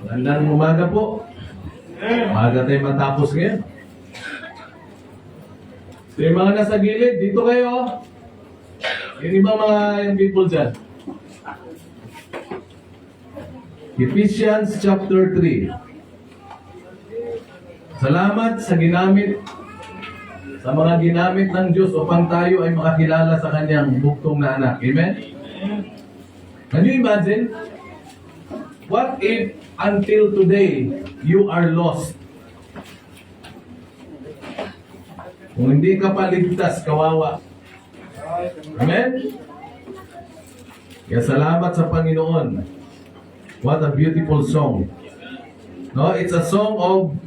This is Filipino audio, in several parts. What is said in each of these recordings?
Magandang umaga po. Umaga tayo matapos ngayon. So yung mga nasa gilid, dito kayo. Yung iba mga yung people dyan. Ephesians chapter 3. Salamat sa ginamit, sa mga ginamit ng Diyos upang tayo ay makakilala sa Kanyang buktong na anak. Amen? Can you imagine? What if until today you are lost? Kung hindi ka paligtas, kawawa. Amen? Kaya salamat sa Panginoon. What a beautiful song. No, it's a song of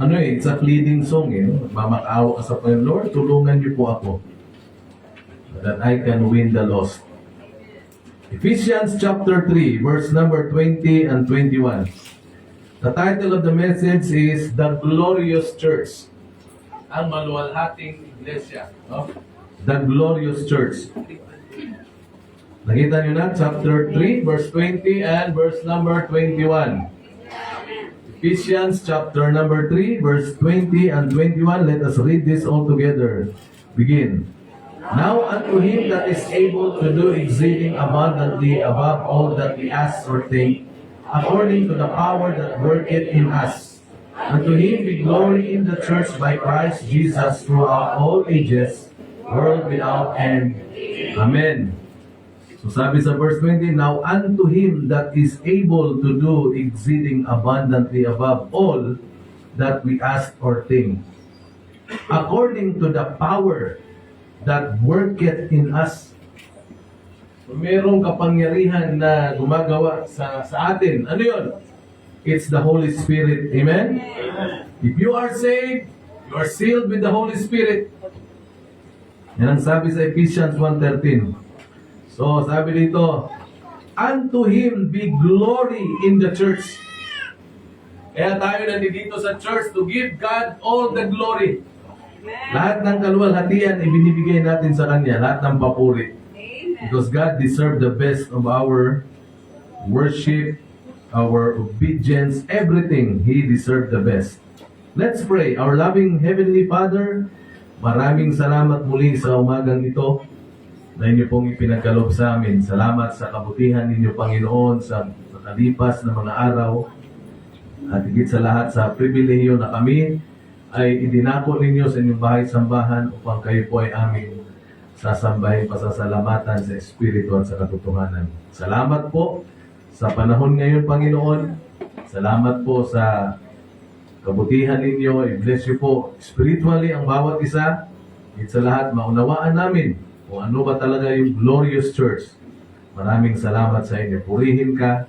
it's a pleading song, Mamakaawa ka sa Panginoon. Lord, tulungan niyo po ako that I can win the lost. Ephesians chapter 3, verse number 20 and 21. The title of the message is The Glorious Church. Ang maluwalhating iglesia. No? The Glorious Church. Nakita nyo na, chapter 3, verse 20 and verse number 21. Ephesians chapter number 3, verse 20 and 21. Let us read this all together. Begin. Now unto him that is able to do exceeding abundantly above all that we ask or think, according to the power that worketh in us. Unto him be glory in the church by Christ Jesus throughout all ages, world without end. Amen. So sabi sa verse 20, now unto him that is able to do exceeding abundantly above all that we ask or think, according to the power that worketh in us. So, merong kapangyarihan na gumagawa sa atin. Ano yun? It's the Holy Spirit. Amen? If you are saved, you are sealed with the Holy Spirit. Yan ang sabi sa Ephesians 1:13. So, sabi dito, unto him be glory in the church. Kaya tayo nandito sa church to give God all the glory. Lahat ng kaluwalhatian ibinibigay natin sa Kanya, lahat ng papuri. Because God deserves the best of our worship, our obedience, everything. He deserves the best. Let's pray. Our loving Heavenly Father, maraming salamat muli sa umagang ito na inyo pong ipinagkaloob sa amin. Salamat sa kabutihan ninyo, Panginoon, sa kalipas na mga araw. At higit sa lahat sa pribilehiyo na kami ay idinako ninyo sa inyong bahay-sambahan upang kayo po ay aming sasambahin, pasasalamatan sa Espiritu at sa katotohanan. Salamat po sa panahon ngayon, Panginoon. Salamat po sa kabutihan ninyo. I-bless you po spiritually ang bawat isa. Higit sa lahat, maunawaan namin kung ano ba talaga yung glorious church. Maraming salamat sa inyo. Purihin ka.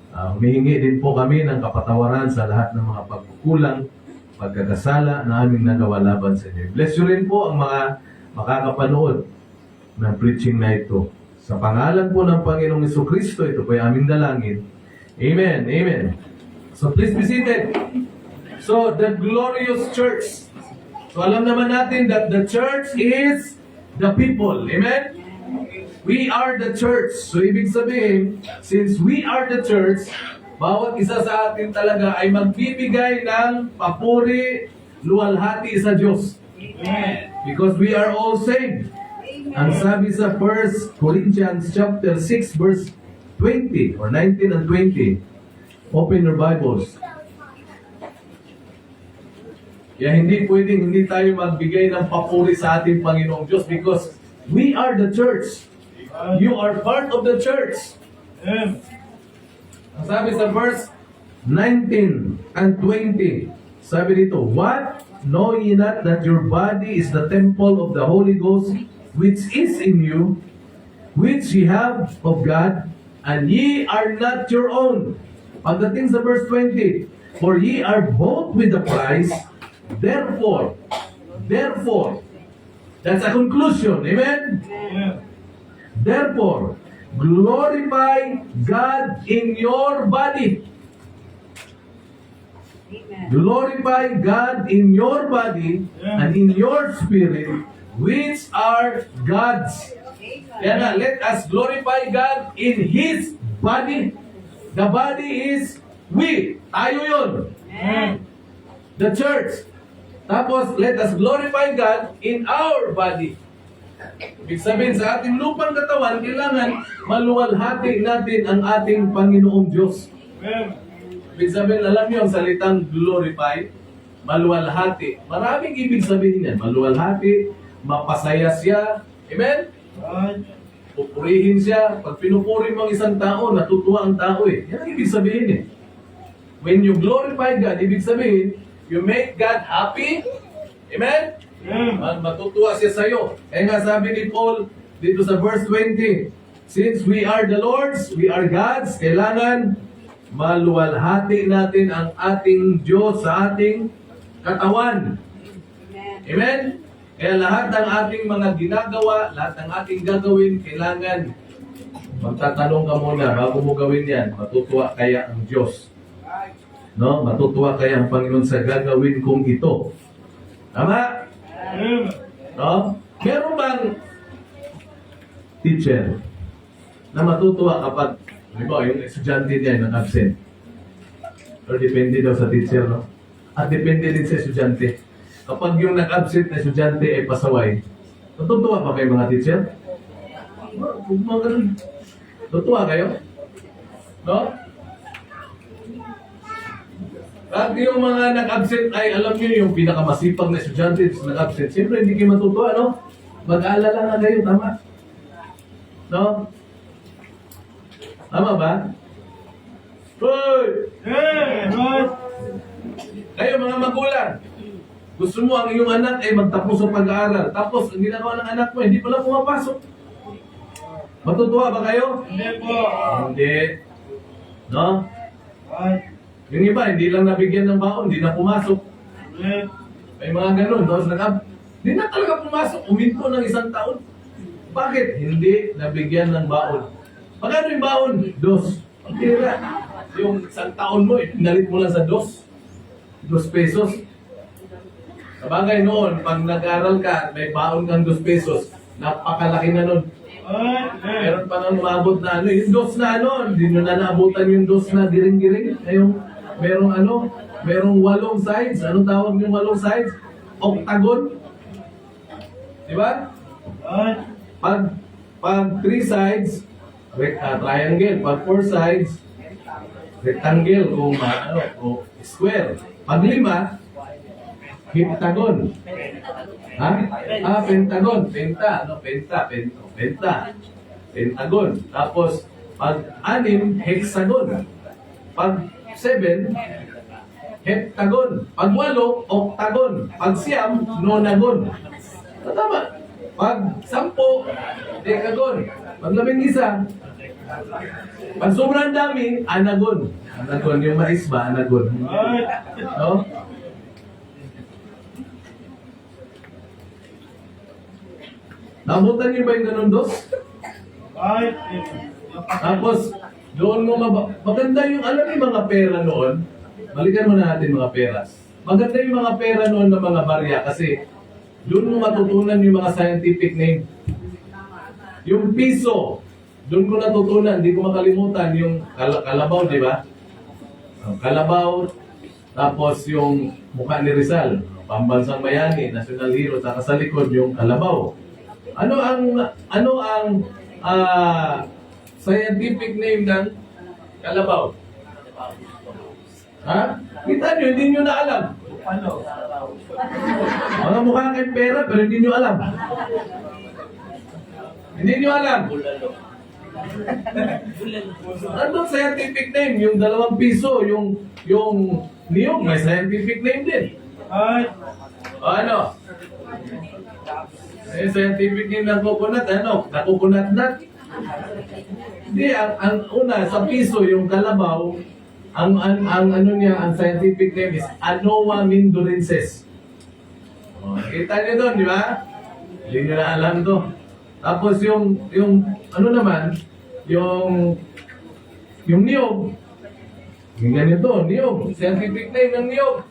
Humihingi din po kami ng kapatawaran sa lahat ng mga pagkukulang, pagkakasala na aming nagawa laban sa inyo. Bless you rin po ang mga makakapanood ng preaching na ito. Sa pangalan po ng Panginoong Jesucristo, ito po ay aming dalangin. Amen. Amen. So please be seated. So the glorious church. So alam naman natin that the church is the people. Amen? We are the church. So ibig sabihin, since we are the church, bawat isa sa atin talaga ay magbibigay ng papuri, luwalhati sa Diyos. Amen. Because we are all saved. Amen. Ang sabi sa 1 Corinthians chapter 6 verse 20 or 19 and 20. Open your Bibles. Kaya hindi pwedeng hindi tayo magbigay ng papuri sa ating Panginoong Diyos because we are the church. You are part of the church. Amen. Ang sabi sa verse 19 and 20, sabi dito, what? Know ye not that your body is the temple of the Holy Ghost, which is in you, which ye have of God, and ye are not your own. Pagdating sa verse 20, for ye are bought with a price, therefore, that's a conclusion, amen? Therefore, glorify God in your body. Amen. Glorify God in your body and in your spirit, which are God's. Kaya nga, let us glorify God in His body. The body is we. Tayo yun. The church. Tapos, let us glorify God in our body. Ibig sabihin, sa ating lupang katawan, kailangan maluwalhati natin ang ating Panginoong Diyos. Ibig sabihin, alam niyo ang salitang glorify, maluwalhati. Maraming ibig sabihin yan. Maluwalhati, mapasaya siya. Amen? Pupurihin siya. Pag pinupuri mo ang isang tao, natutuwa ang tao eh. Yan ang ibig sabihin eh. When you glorify God, ibig sabihin, you make God happy. Amen? Matutuwa siya sa iyo. Kaya nga sabi ni Paul dito sa verse 20, since we are the Lord's, we are God's, kailangan maluwalhati natin ang ating Diyos sa ating katawan. Amen? Kaya lahat ng ating mga ginagawa, lahat ng ating gagawin, kailangan magtatanong ka muna bago mo gawin yan, matutuwa kaya ang Diyos? No? Matutuwa kaya ang Panginoon sa gagawin kong ito? Tama? No? Meron bang teacher na matutuwa kapag, di ba, yung estudyante niya nag-absent? Or depende daw sa teacher, no? At depende din sa estudyante. Kapag yung nag-absent na estudyante ay pasaway, natutuwa ba kayo mga teacher? Tutuwa kayo? No? At yung mga nag-absent ay, alam niyo yung pinakamasipag na estudyante nag-absent, siyempre hindi kayo matutuwa, no? Mag-aalala nga kayo, tama? No? Tama ba? Hoy! Kayo mga magulang, gusto mo ang iyong anak ay magtapos sa pag-aaral. Tapos, ang ginagawa ng anak mo, hindi pala pumapasok. Matutuwa ba kayo? Hindi po. Hindi. No? Yung iba, hindi lang nabigyan ng baon, hindi na pumasok. May mga ganun. Tapos hindi na talaga pumasok. Uminto ng isang taon. Bakit? Hindi nabigyan ng baon. Magkano yung baon? 2. Ang tira. Yung isang taon mo, pinalit mo lang sa 2 pesos. Sabagay noon, pag nag-aral ka, may baon kang 2 pesos. Napakalaki na nun. Meron pa nang umabot na ano, yung 2 na ano, hindi nyo na naabutan yung 2 na giring-giring. Merong 8 sides. Anong tawag yung 8 sides? Octagon. Di ba? Pag 3 sides, triangle. Pag 4 sides, rectangle o square. Pag 5, heptagon. Ha? Pentagon. Pentagon. Tapos, pag 6, hexagon. Pag 7, heptagon. Pag 8, octagon. Pag 9, nonagon. Tama. Pag 10, decagon. Pag 11, pag sobrang dami, anagon. Anagon, yung mais ba? Anagon. No? Nabutan niyo ba yung ganun 2? Tapos, doon mo maganda yung, alam yung mga pera noon, balikan mo na natin mga peras. Maganda yung mga pera noon ng mga barya kasi doon mo matutunan yung mga scientific name. Yung piso, doon ko natutunan, hindi ko makalimutan yung kalabaw, di ba? Kalabaw, tapos yung mukha ni Rizal, pambansang bayani, national hero, saka sa likod yung kalabaw. Ano ang scientific name ng kalabaw? Ha? Kita nyo, hindi nyo na alam. Mga mukha kayong pera, pero hindi nyo alam. Hindi nyo alam. Ano scientific name? Yung 2 piso, yung niyog, may scientific name din. Ano? Scientific name ng coconut, ano? Na coconut nut? Hindi, ang una, sa piso, yung kalabaw, ang ano niya, ang scientific name is Anoa mindorensis. Kita niyo doon, di ba? Hindi nyo na alam to. Tapos yung ano naman, yung niyog, yung ganito, niyog, scientific name ng niyog.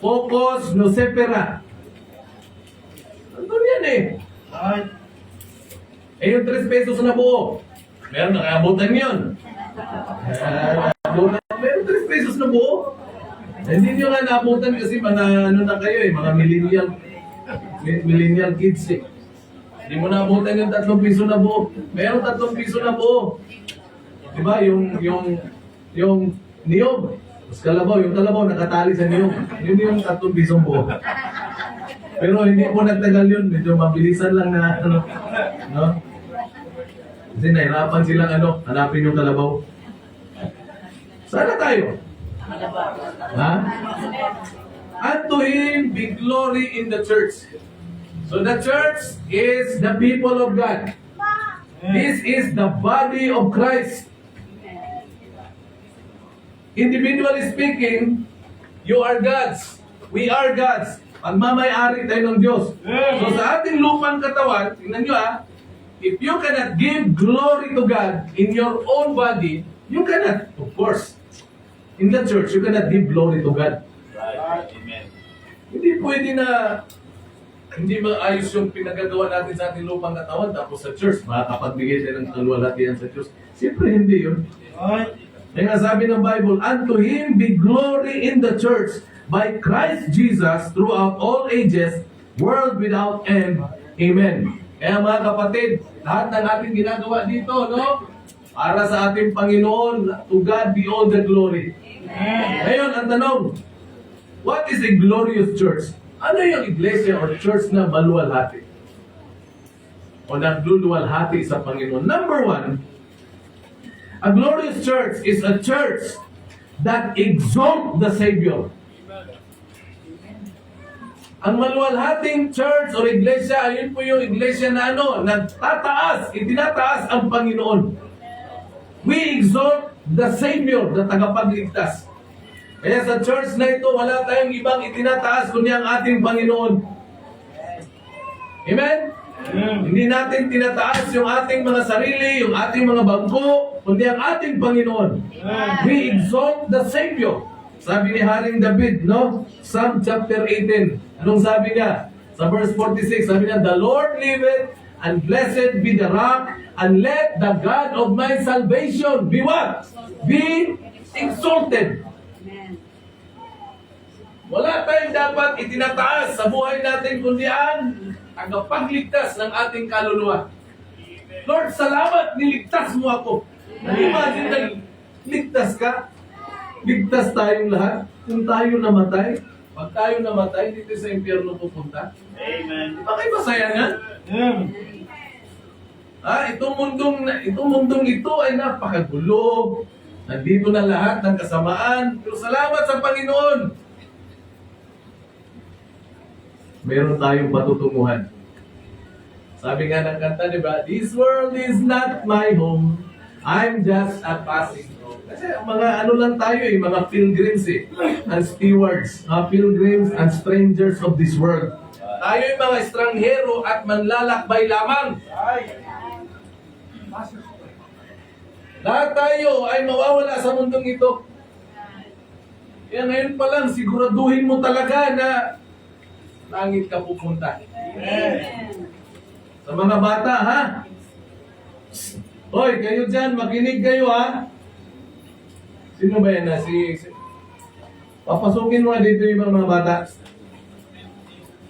Cocos nocifera. Ano yan eh? Yung 3 pesos na buo. Meron, nakaabutan yun. Meron 3 pesos na buo. Hindi nyo nga naabutan kasi mga ano na kayo mga millennial kids Hindi mo naabutan yung 3 piso na buo. Meron 3 piso na buo. Diba? Yung niyog. Tapos kalabaw, yung kalabaw nakatali sa niyog. Yun yung 3 pisong buo. Pero hindi po nagtagal yun. Medyo mabilisan lang na no? Kasi nahirapan silang hanapin yung kalabaw. Sana tayo. Ha? And to Him be glory in the church. So the church is the people of God. This is the body of Christ. Individually speaking, you are God's. We are God's. Pagmamayari tayo ng Diyos. So sa ating lupang katawan, tingnan nyo if you cannot give glory to God in your own body, you cannot, of course, in the church, you cannot give glory to God. Amen. Hindi pwede na hindi maayos yung pinagagawa natin sa ating lupang katawan tapos sa church, makakapagbigay tayo ng kalwalhatian sa Diyos. Siyempre hindi yun. Kaya nga sabi ng Bible, and to Him be glory in the church by Christ Jesus throughout all ages, world without end. Amen. Kaya mga kapatid, lahat ng ating ginagawa dito, para sa ating Panginoon, to God be all the glory. Ngayon, ang tanong, what is a glorious church? Ano yung iglesia or church na maluwalhati? O nagluluwalhati sa Panginoon? Number 1, a glorious church is a church that exalts the Savior. Ang maluwalhating church o iglesia, ayun po yung iglesia na nagtataas, itinataas ang Panginoon. We exalt the Savior, na tagapagligtas. Kaya sa church na ito, wala tayong ibang itinataas kundi ang ating Panginoon. Amen? Hindi natin tinataas yung ating mga sarili, yung ating mga bangko, kundi ang ating Panginoon. We exalt the Savior. Sabi ni Haring David, Psalm chapter 18. Anong sabi niya? Sa verse 46, sabi niya, the Lord liveth, and blessed be the rock, and let the God of my salvation be what? Be exalted. Wala tayong dapat itinataas sa buhay natin kundi ang tagapagligtas ng ating kaluluwa. Lord, salamat, niligtas mo ako. Imagine na ligtas ka. Ligtas tayong lahat. Kung tayo namatay, pag tayo namatay, dito sa impyerno pupunta. Amen. Di ba kayo masaya nga? Itong mundong ito ay napakagulo. Nandito na lahat ng kasamaan. Pero salamat sa Panginoon. Meron tayong patutunguhan. Sabi nga ng kanta, di ba? This world is not my home. I'm just a passing through. Kasi mga lang tayo mga pilgrims and stewards. Pilgrims and strangers of this world. Tayo mga estranghero at manlalakbay lamang. Lahat tayo ay mawawala sa mundong ito. Kaya ngayon pa lang, siguraduhin mo talaga na langit ka pupunta. Sa mga bata, Hoy, kayo dyan, makinig kayo Sino ba yan papasukin mo dito yung mga bata.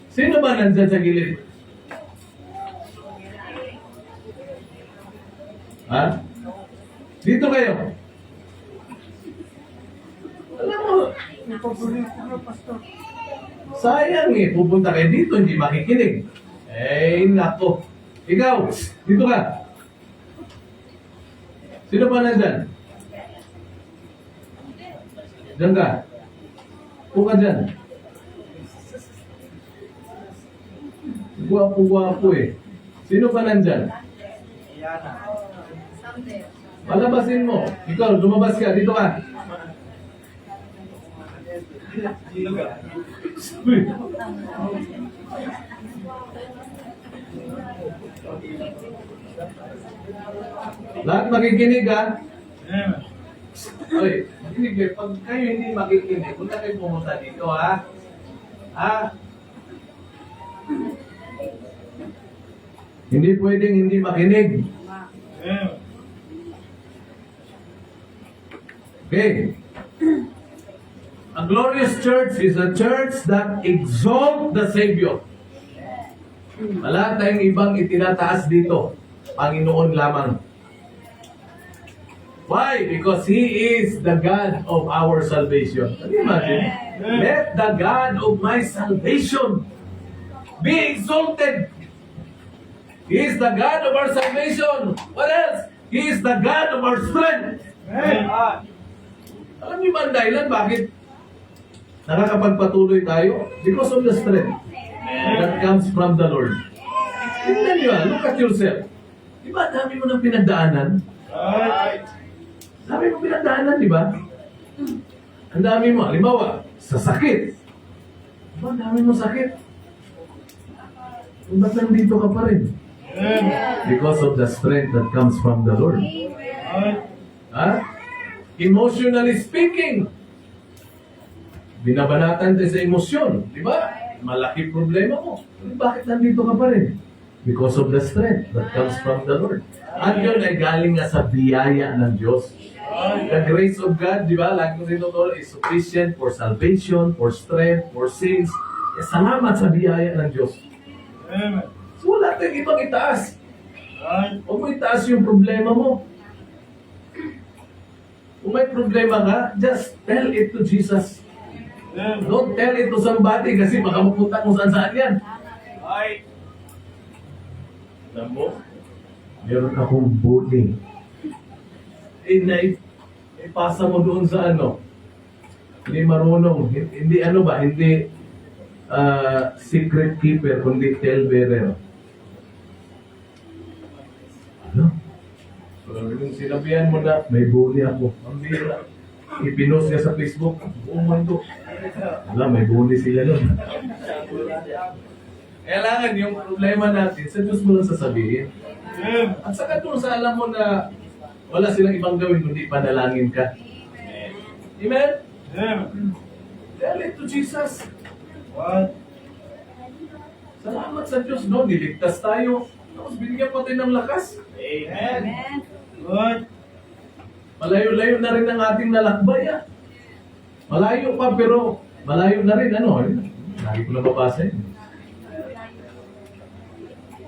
Sino ba nandyan sa gilid? Dito kayo. Alam mo, sayang pupunta kayo dito, hindi makikinig. Nako. Ikaw, dito ka. Sino ba nandyan? Diyan ka. Upo ka dyan. Guwapo-guwapo Sino ba nandyan? Palabasin mo. Ikaw, lumabas ka. Dito ka. Lahat makikinig Oy, makinig pag kayo hindi makikinig, punta kayo pumunta dito Hindi pwedeng hindi makinig. Okay. A glorious church is a church that exalt the Savior. Wala tayong ibang itinataas dito. Panginoon lamang. Why? Because He is the God of our salvation. Can you imagine? Let the God of my salvation be exalted. He is the God of our salvation. What else? He is the God of our strength. Alam niyo ba ang dahilan bakit nakakapagpatuloy tayo? Because of the strength that comes from the Lord. Tingnan niyo, look at yourself. Di ba, dami mo ng pinagdaanan? Dami mo pinagdaanan, di ba? Ang dami mo, halimbawa, sa sakit. Di ba, dami mo sakit? Ba't nandito ka pa rin? Because of the strength that comes from the Lord. Emotionally speaking, binabanatan tayo sa emosyon, di ba? Malaki problema mo. Bakit nandito ka pa rin? Because of the strength that comes from the Lord. At yun ay galing nga sa biyaya ng Diyos. The grace of God, di ba? Lagi ko rin ito, is sufficient for salvation, for strength, for sins. Salamat sa biyaya ng Diyos. So wala tayong ibang itaas. Huwag mo itaas yung problema mo. Kung may problema ka, just tell it to Jesus. Don't tell it to somebody kasi baka mapunta kung saan yan. Alam mo, meron akong bully. Ipasa mo doon sa ano. Hindi marunong. Hindi ano ba, hindi secret keeper, kundi tale-bearer. Ano? So, yung sinabihan mo na, may bully ako. Ang bira. Ipinost niya sa Facebook. Oh my God. Wala, may bully sila doon. Kailangan yung problema natin, sa Diyos mo lang sasabihin. At saka doon sa alam mo na wala silang ibang gawin kundi panalangin ka. Amen? Tell it to Jesus. Salamat sa Diyos, no? Niligtas tayo. Tapos binigyan pa tayo ng lakas. Amen. Malayo-layo na rin ang ating nalakbay. Malayo pa pero malayo na rin. Ano? Lagi ko na mabasa yun.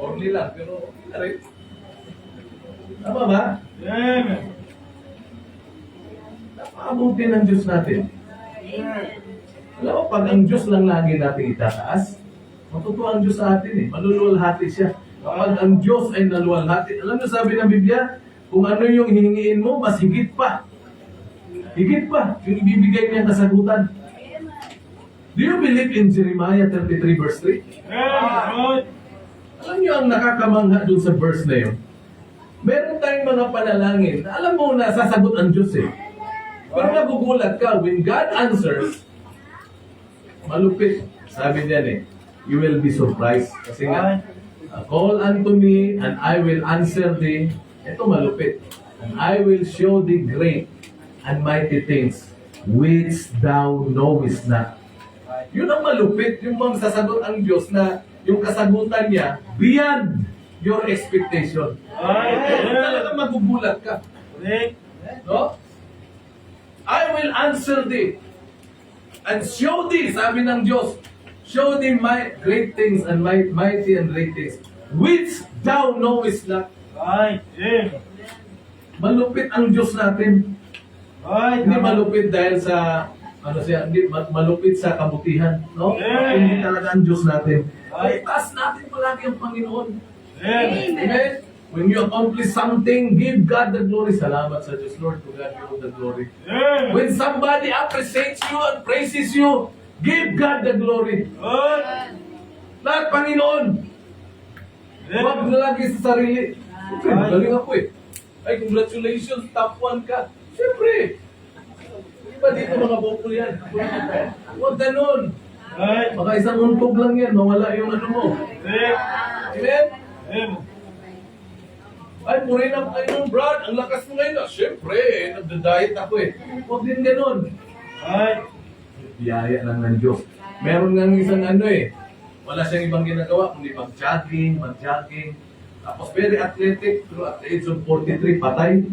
Orly lang, pero okay na rin. Tama ba? Amen. Napakabuti ng Diyos natin. Alam mo, pag ang Diyos lang lagi natin itataas, matutuwa ang Diyos sa atin eh. Maluluwalhati siya. Kapag ang Diyos ay naluwalhati, alam niyo sabi ng Biblia, kung ano yung hihingiin mo, mas higit pa. Higit pa. Yung ibibigay niyang kasagutan. Do you believe in Jeremiah 33 verse 3? Alam niyo ang nakakamangha dun sa verse na yun? Meron tayong mga panalangin. Alam mo na sasagot ang Diyos eh. Pero nagugulat ka, when God answers, malupit. Sabi niyan eh, you will be surprised. Kasi nga, call unto me and I will answer thee. Ito malupit. And I will show thee great and mighty things which thou knowest not. Yun ang malupit. Yung bang sasagot ang Diyos na yung kasagutan niya beyond your expectation. Talagang magugulat ka. No? I will answer thee and show thee, sabi ng Diyos, show thee my great things and mighty and great things which thou knowest not. Malupit ang Diyos natin. Hindi malupit dahil sa hindi malupit sa kabutihan, no? Hindi talaga ang Diyos natin. Ay, taas natin palagi ang Panginoon. Amen. When you accomplish something, give God the glory. Salamat sa Diyos, Lord. To God be all the glory. When somebody appreciates you and praises you, give God the glory. Lahat Panginoon. Huwag na lagi sa sarili. Okay, magaling ako eh. Ay, congratulations, top 1 ka. Siyempre. Di ba dito mga bukol yan? Huwag ganun. Baka isang untog lang yan, mawala yung ano mo. Amen? Ay, puri na kayo ng Brad. Ang lakas mo ngayon. Siyempre, nagda-diet ako eh. Huwag din ganun. Biyaya lang ng Diyos. Meron nga isang ano eh. Wala siyang ibang ginagawa, kundi mag-jogging. Tapos very athletic, pero at the age of 43, patay.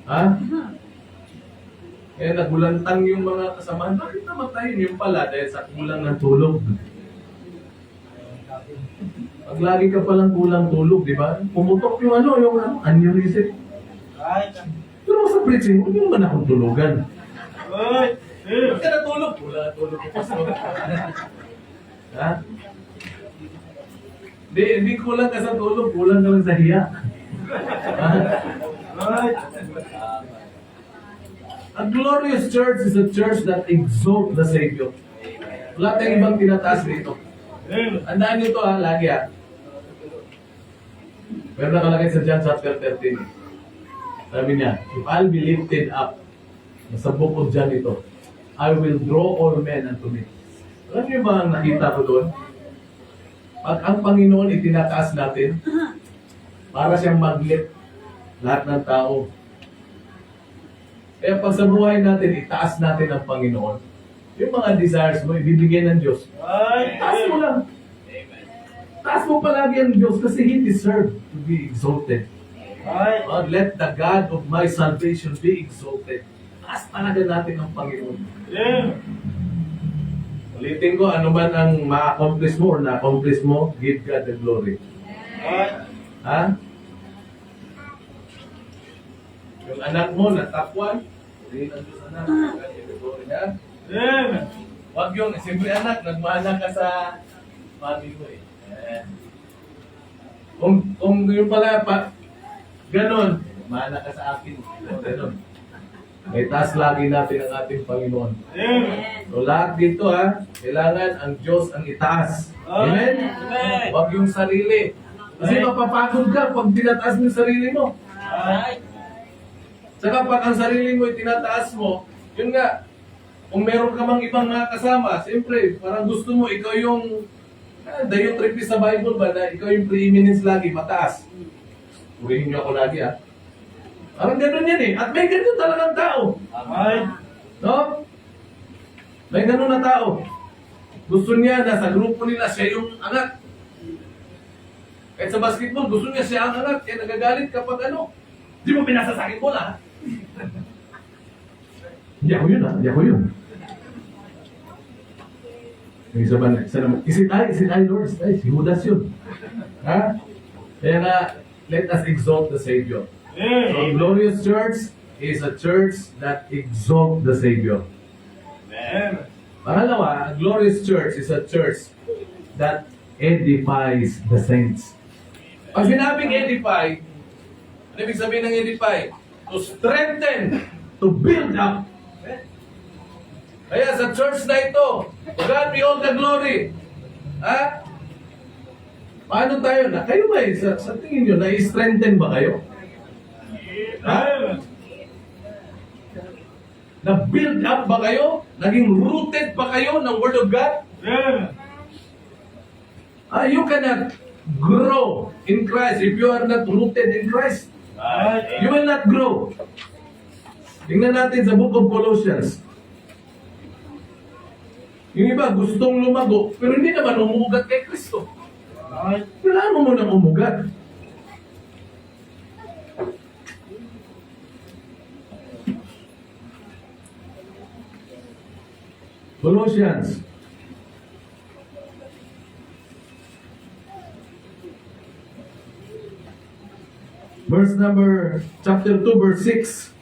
Ha? Kaya nagulantang yung mga kasamahan. Bakit namatayin yung pala dahil sa kulang ng tulog? Pag lagi ka palang kulang tulog, di ba? Pumutok yung aneurysm. Pero sa preaching, huwag yung man akong tulugan. Huwag ka natulog. Wala tulog ko pa. Ha? Hindi kulang ka sa tulog, kulang ka lang sa hiya. Ha? A glorious church is a church that exalts the Savior. Wala tayong ibang tinataas dito. Andaan nyo ito lagi Pero nakalagay sa John chapter 13. Sabi niya, if I'll be lifted up, nasa book of John ito, I will draw all men unto me. Alam niyo ba ang nakita ko doon? Pag ang Panginoon itinataas natin, para siyang magnet lahat ng tao. Kaya pag sa buhay natin, itaas natin ang Panginoon. Yung mga desires mo, ibibigay ng Diyos. Taas mo lang. Taas mo palagi ang Diyos kasi He deserves to be exalted. God, let the God of my salvation be exalted. Taas talaga natin ang Panginoon. Ulitin ko, ano man ang ma-accomplish mo or na-accomplish mo, give God the glory. Ha? Yung anak mo na top 1, hindi ang Diyos anak. Give the glory na. Huwag yung, siyempre anak, nagmana ka sa mami mo Kung yung pala ganon, mana ka sa akin. Ganon. May taas lagi natin ang ating Panginoon. So lahat dito kailangan ang Diyos ang itaas. Amen? Huwag yung sarili. Kasi mapapagod ka pag tinataas mo yung sarili mo. Saka pag ang sarili mo itinataas mo, yun nga, kung meron ka mang ibang mga kasama, siyempre, parang gusto mo, ikaw yung diutrepis sa Bible ba na ikaw yung preeminence lagi, mataas. Purihin niyo ako lagi Parang gano'n yan At may gano'n talagang tao. No? May gano'n na tao. Gusto niya na sa grupo nila siya yung angat. Kahit sa basketball, gusto niya siya ang angat. Kaya nagagalit kapag di mo pinasa sa akin bola. Hindi ako yun Hindi ako yun. Yung isa naman, is it I, Lord? Ay, si Judas yun. Ha? Kaya nga, let us exalt the Savior. So, a glorious church is a church that exalts the Savior. Pangalawa, a glorious church is a church that edifies the saints. Pag sinabing edify, ano ibig sabihin ng edify? To strengthen, to build up. Kaya sa church na ito, God be all the glory. Ha? Paano tayo na? Kayo ba sa tingin nyo, na-strengthen ba kayo? Ha? Na-build up ba kayo? Naging rooted ba kayo ng Word of God? You cannot grow in Christ if you are not rooted in Christ. You will not grow. Tingnan natin sa book of Colossians. Yung iba gustong lumago, pero hindi naman umugat kay Kristo. Kailangan mo munang umugat. Colossians. Chapter 2, verse 6.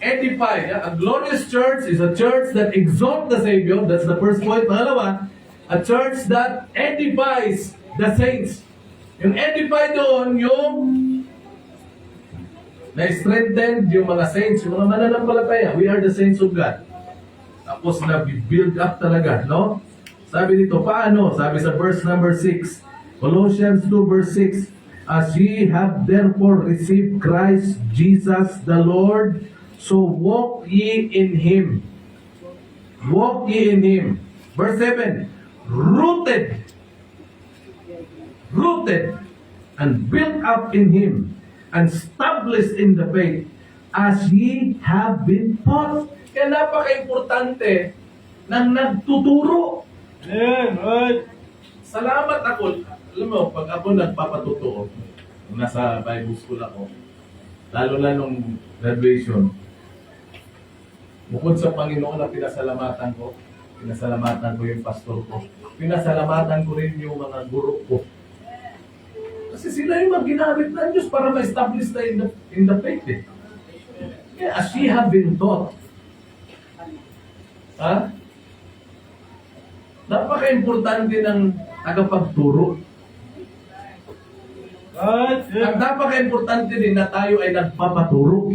Edify. A glorious church is a church that exalts the Savior. That's the first point. Pangalawa, a church that edifies the saints. Yung edify doon, yung na-strengthen yung mga saints, yung mga mananampalataya. We are the saints of God. Tapos na-build up talaga, no? Sabi dito, paano? Sabi sa verse number 6, Colossians 2 verse 6, as ye have therefore received Christ Jesus the Lord, so walk ye in Him. Walk ye in Him. Verse 7, rooted and built up in Him, and established in the faith, as ye have been taught. Kaya napaka-importante ng nagtuturo. Salamat ako. Alam mo, pag ako nagpapatuto, nasa Bible school ako, lalo na nung graduation, bukod sa Panginoon na pinasalamatan ko yung pastor ko, pinasalamatan ko rin yung mga guro ko. Kasi sila yung mga ginamit ng Diyos para ma-establish na in the faith eh. Kaya as she have been taught, ha? Napaka-importante ng tagapagturo. At napaka-importante din na tayo ay nagpapaturo.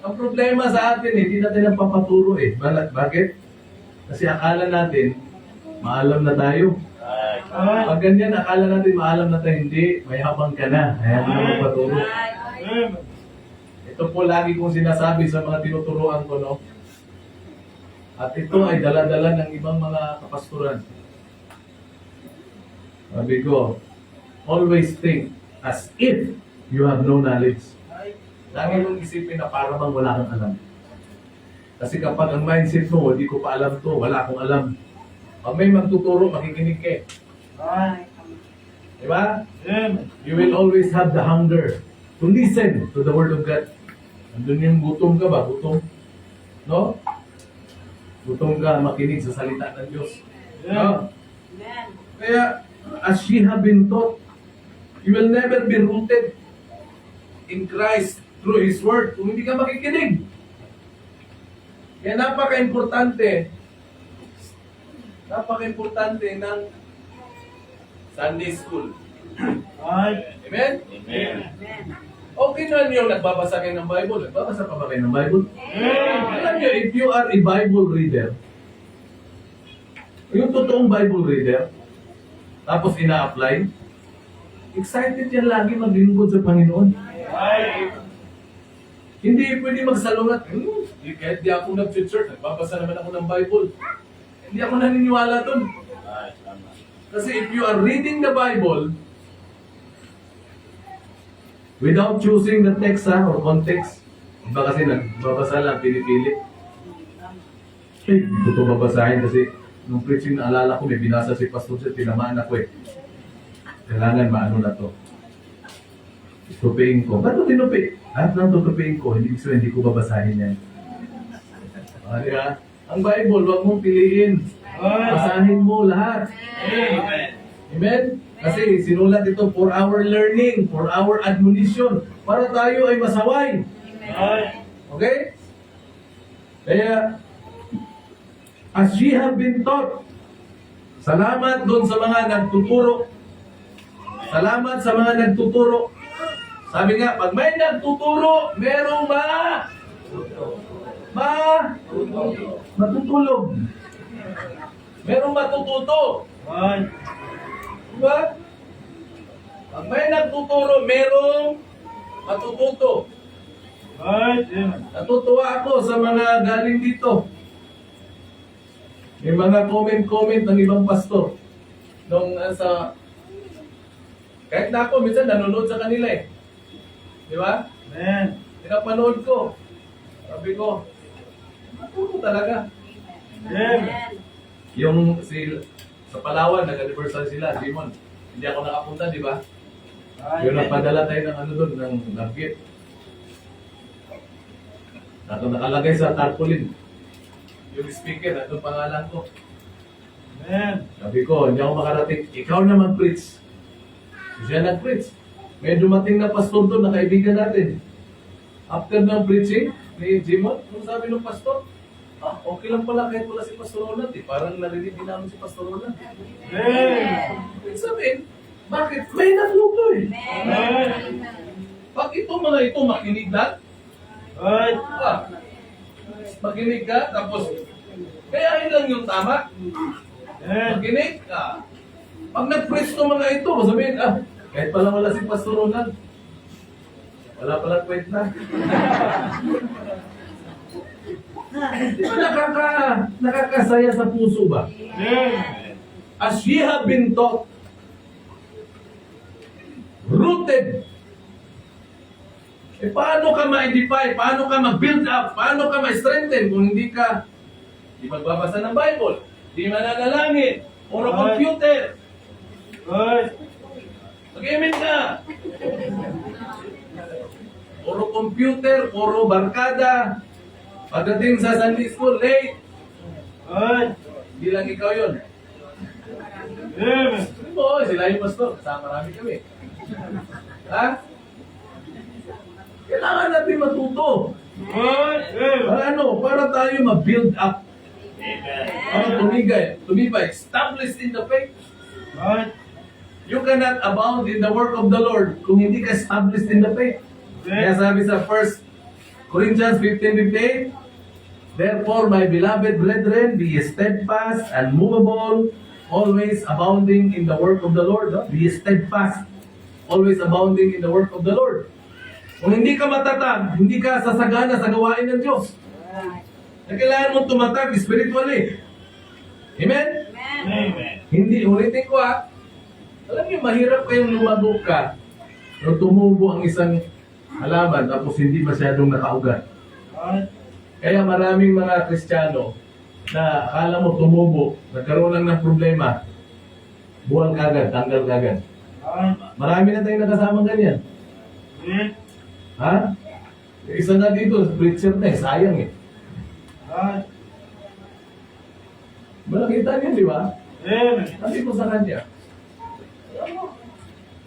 Ang problema sa atin, hindi natin nagpapaturo eh. Bakit? Kasi akala natin, maalam na tayo. Pag ganyan, akala natin maalam na tayo, hindi, mayabang ka na. Kaya mo na magpaturo. Ito po lagi kong sinasabi sa mga tinuturuan ko, no? At ito ay dala-dala ng ibang mga kapasturan. Sabi ko, always think as if you have no knowledge. Lagi mong isipin na para bang wala kang alam. Kasi kapag ang mindset mo, hindi ko pa alam to, wala akong alam. Pag may magtuturo, makikinig ka. Diba? You will always have the hunger to listen to the Word of God. Andun yung gutom ka ba? Gutom? No? Gutom ka makinig sa salita ng Diyos. No? Kaya, as she have been taught, you will never be rooted in Christ through His Word kung hindi ka makikinig. Kaya napaka-importante ng Sunday School. Amen? Amen. Okay na niyo nagbabasa kayo ng Bible. Nagbabasa pa ba kayo ng Bible? Alam niyo, if you are a Bible reader, yung totoong Bible reader, tapos ina-apply, excited yan lagi maglingkod sa Panginoon. Hindi pwede magsalungat. Kahit di ako nag-church, nagbabasa naman ako ng Bible. Hindi ako naniniwala dun. Kasi if you are reading the Bible, without choosing the text or context, iba kasi nagbabasa lang, pinipili. Hindi ko ito babasahin kasi nung preaching na alala ko, may binasa si Pastor Sir, tinamaan ako eh. Kailangan maano na to. Tutupiin ko. Ba't ito tinupi? At nang tutupiin ko, hindi ko babasahin yan. Diba? Ang Bible, huwag mong piliin. Basahin mo lahat. Amen. Amen? Kasi sinulat ito for our learning, for our admonition, para tayo ay masaway. Okay? Kaya, as ye have been taught, salamat doon sa mga nagtuturo. Salamat sa mga nagtuturo. Sabi nga, pag may nagtuturo, merong matutulog. Merong matututo. Diba? Pag may nagtuturo, merong matututo. Natutuwa ako sa mga galing dito. May mga comment ng ibang pastor. Nung kahit na ako, minsan nanonood sa kanila eh. Di ba? Amen. Pinapanood ko. Sabi ko, matuto talaga. Amen. Yung sa Palawan, nag-anniversary sila, Simon. Hindi ako nakapunta, di ba? Yung napadala tayo ng doon, ng nugget. Nakalagay sa tarpaulin. Yung speaker, ito pangalan ko. Amen. Sabi ko, hindi ako makarating. Ikaw na mag-preach. Siya nag-preach. May dumating na pastor doon na kaibigan natin. After ng preaching ni Jimon, kung sabi ng pastor, okay lang pala kahit wala si Pastor Roland eh. Parang narinig din namin si Pastor Roland. Ibig sabihin, bakit? May nagluto eh. Pag mga ito makinig lang, makinig ka, tapos kayahin lang yung tama. Makinig ka. Pag nag-preach ng mga ito, sabihin, kahit pala wala si Pastor Roland, wala pala kwenta. Di ba nakakasaya sa puso ba? As ye have been taught, rooted. Paano ka ma-edify? Paano ka ma-build up? Paano ka ma-strengthen kung hindi magbabasa ng Bible? Hindi mananalangin? Puro computer? Mag-amen ka. puro computer, puro barkada. Pagdating sa Sunday school, late. Right. Hindi lang ikaw yun. Amen. Oo, sila yung pastor. Sa marami kami. Ha? Kailangan natin matuto. Right. Amen. Para ano? Para tayo ma-build up. Amen. Para tumibay, established in the faith. Right. You cannot abound in the work of the Lord kung hindi ka established in the faith. Kaya sabi sa 1 Corinthians 15:58, therefore, my beloved brethren, be steadfast and movable, always abounding in the work of the Lord. No? Be steadfast, always abounding in the work of the Lord. Kung hindi ka matatag, hindi ka sasagana sa gawain ng Diyos. Na kailangan mong tumatag spiritually. Amen? Amen. Hindi, ulitin ko ha. Alam niyo, mahirap kayong lumago ka o tumubo ang isang halaman tapos hindi masyadong nakaugat. Right. Kaya maraming mga Kristiyano na akala mo tumubo, nagkaroon lang ng problema, buwal kagad, tanggal kagad. Right. Marami na tayong nakasamang ganyan. Amen. Ha? Yung isa na dito, preacher na sayang eh. Right. Malakita niyo, di ba? Amen. Sabi ko sa kanya, alam mo,